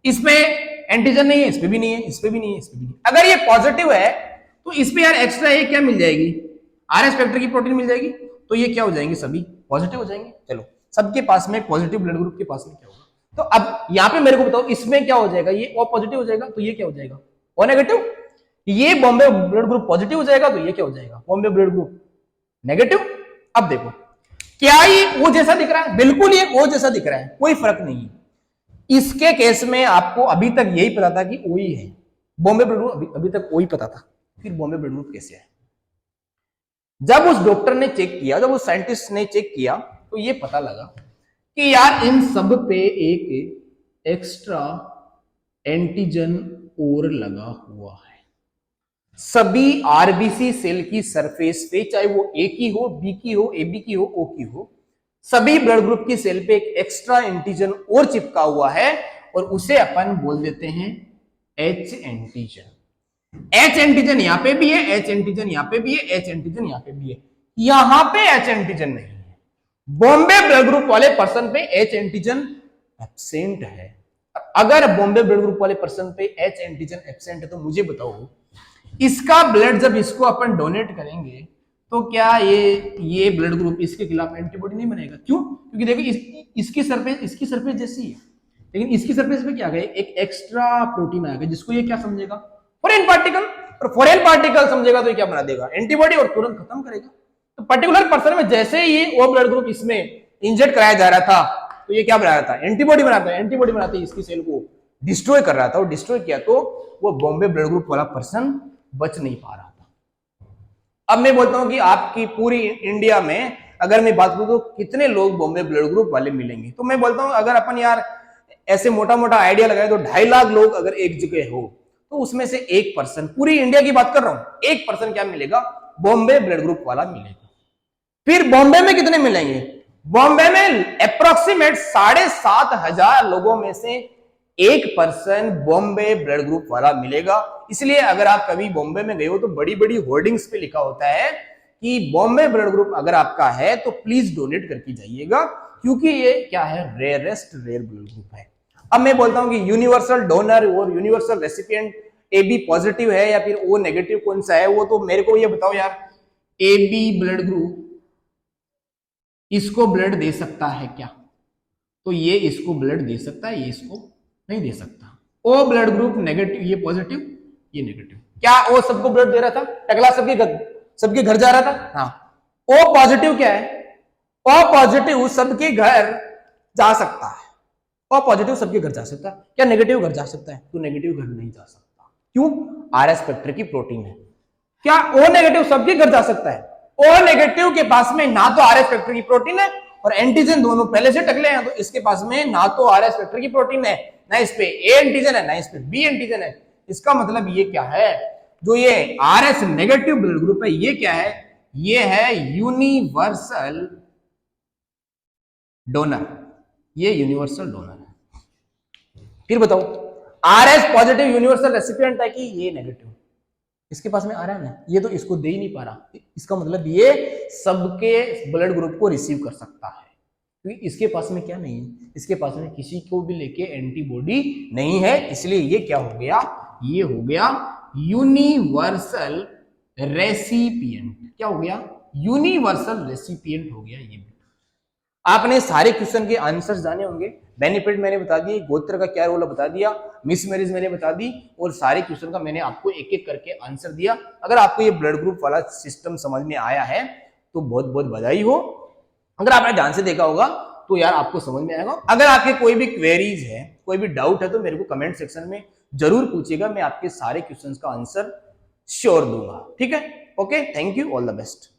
इसमें एंटीजन नहीं है, इस पे भी नहीं है, इस पे भी नहीं है, इस पे भी नहीं। अगर ये पॉजिटिव है तो इस पे यार एक्स्ट्रा ये क्या मिल जाएगी, आरएस फैक्टर की प्रोटीन मिल जाएगी, तो ये क्या हो जाएंगे, सभी पॉजिटिव हो जाएंगे। चलो सबके पास में पॉजिटिव ब्लड ग्रुप के पास में क्या होगा, तो अब यहां पे मेरे को बताओ इसमें क्या हो जाएगा, ये ओ पॉजिटिव हो जाएगा तो ये क्या हो जाएगा, ओ नेगेटिव। ये बॉम्बे ब्लड ग्रुप पॉजिटिव हो जाएगा तो ये क्या हो जाएगा, बॉम्बे ब्लड ग्रुप नेगेटिव। अब देखो क्या ये ओ जैसा दिख रहा है, बिल्कुल ये ओ जैसा दिख रहा है, कोई फर्क नहीं है। इसके केस में आपको अभी तक यही पता था कि ओ ही है, बॉम्बे ब्लड ग्रुप अभी तक ओ ही पता था। फिर बॉम्बे ब्लड ग्रुप कैसे है, जब उस डॉक्टर ने चेक किया, जब उस साइंटिस्ट ने चेक किया, तो ये पता लगा कि यार इन सब पे एक एक्स्ट्रा एंटीजन और लगा हुआ है। सभी आरबीसी सेल की सरफेस पे, चाहे वो ए की हो, बी की हो, ए बी की हो, ओ की हो, सभी ब्लड ग्रुप की सेल पे एक एक्स्ट्रा एंटीजन और चिपका हुआ है, और उसे अपन बोल देते हैं एच एंटीजन। एच एंटीजन यहां पे भी है, एच एंटीजन यहां पे भी है, एच एंटीजन यहां पे भी है। यहां पे एच एंटीजन नहीं है, बॉम्बे ब्लड ग्रुप वाले पर्सन पे एच एंटीजन एब्सेंट है। अगर बॉम्बे ब्लड ग्रुप वाले पर्सन पे एच एंटीजन एब्सेंट है तो मुझे बताओ इसका ब्लड जब इसको अपन डोनेट करेंगे तो क्या ये ब्लड ग्रुप इसके खिलाफ एंटीबॉडी नहीं बनेगा? क्यों? क्योंकि देखो इसकी सरफेस जैसी है, लेकिन इसकी सरफेस पे क्या गए, एक एक्स्ट्रा प्रोटीन आ गया, जिसको ये क्या समझेगा, फॉरेन पार्टिकल, और फॉरेन पार्टिकल समझेगा तो ये क्या बना देगा, एंटीबॉडी, और तुरंत खत्म करेगा। तो पर्टिकुलर पर्सन में जैसे ही ये ओ ब्लड ग्रुप इसमें इंजेक्ट कराया जा रहा था तो ये क्या बना रहा था, एंटीबॉडी बनाता है। एंटीबॉडी बनाते इसकी सेल को डिस्ट्रॉय कर रहा था, और डिस्ट्रॉय किया तो वो बॉम्बे ब्लड ग्रुप वाला पर्सन बच नहीं पा रहा था। अब मैं बोलता हूं कि आपकी पूरी इंडिया में अगर मैं बात करूं तो कितने लोग बॉम्बे ब्लड ग्रुप वाले मिलेंगे, तो मैं बोलता हूं अगर अपन यार ऐसे मोटा मोटा आइडिया लगाए तो 2.5 लाख लोग अगर एक जगह हो तो उसमें से 1%, पूरी इंडिया की बात कर रहा हूं, 1% क्या मिलेगा, बॉम्बे ब्लड ग्रुप वाला मिलेगा। फिर बॉम्बे में कितने मिलेंगे, बॉम्बे में अप्रोक्सीमेट 7,500 लोगों में से 1% बॉम्बे ब्लड ग्रुप वाला मिलेगा। इसलिए अगर आप कभी बॉम्बे में गए हो तो बड़ी बड़ी होर्डिंग्स पे लिखा होता है कि बॉम्बे ब्लड ग्रुप अगर आपका है तो प्लीज डोनेट करके जाइएगा, क्योंकि ये क्या है, रेयरेस्ट रेयर ब्लड ग्रुप है। अब मैं बोलता हूं कि यूनिवर्सल डोनर और universal recipient A B positive है या फिर ओ नेगेटिव कौन सा है, वो तो मेरे को ये बताओ यार। ए बी ब्लड ग्रुप इसको ब्लड दे सकता है क्या, तो ये इसको ब्लड दे सकता है, ये इसको नहीं दे सकता। ओ ब्लड ग्रुप नेगेटिव, ये पॉजिटिव ये नेगेटिव, क्या ओ सबको ब्लड दे रहा था, टकला सबके घर जा रहा था, हाँ। ओ पॉजिटिव क्या है, ओ पॉजिटिव सबके घर जा सकता है, ओ पॉजिटिव सबके घर जा सकता है, क्या नेगेटिव घर जा सकता है, तो नेगेटिव घर नहीं जा सकता, क्यों, आरएस फैक्टर की प्रोटीन है। क्या ओ नेगेटिव सबके घर जा सकता है, ओ नेगेटिव के पास में ना तो आरएस फैक्टर की प्रोटीन है और एंटीजन दोनों पहले से टकले हैं, तो इसके पास में ना तो आरएस फैक्टर की प्रोटीन है, ना इस पे ए एंटीजन है, ना इस पे बी एंटीजन है। इसका मतलब ये क्या है, जो ये आरएस नेगेटिव ब्लड ग्रुप है ये क्या है, ये है यूनिवर्सल डोनर, ये यूनिवर्सल डोनर है। फिर बताओ, आरएस पॉजिटिव यूनिवर्सल रेसिपिएंट है कि ये नेगेटिव, इसके पास में आ रहा है ना, ये तो इसको दे ही नहीं पा रहा, इसका मतलब ये सबके ब्लड ग्रुप को रिसीव कर सकता है, क्योंकि इसके पास में क्या नहीं है, इसके पास में किसी को भी लेके एंटीबॉडी नहीं है, इसलिए ये क्या हो गया, ये हो गया यूनिवर्सल रेसिपिएंट। क्या हो गया, यूनिवर्सल रेसिपिएंट हो गया ये। आपने सारे क्वेश्चन के आंसर्स जाने होंगे, बेनिफिट मैंने बता दिए, गोत्र का क्या रोल बता दिया, मिस मैरिज मैंने बता दी, और सारे क्वेश्चन का मैंने आपको एक एक करके आंसर दिया। अगर आपको ये ब्लड ग्रुप वाला सिस्टम समझ में आया है तो बहुत बहुत बधाई हो, अगर आपने ध्यान से देखा होगा तो यार आपको समझ में आएगा। अगर आपके कोई भी क्वेरीज है, कोई भी डाउट है तो मेरे को कमेंट सेक्शन में जरूर पूछिएगा, मैं आपके सारे क्वेश्चन का आंसर श्योर दूंगा, ठीक है। Okay, thank you, all the best.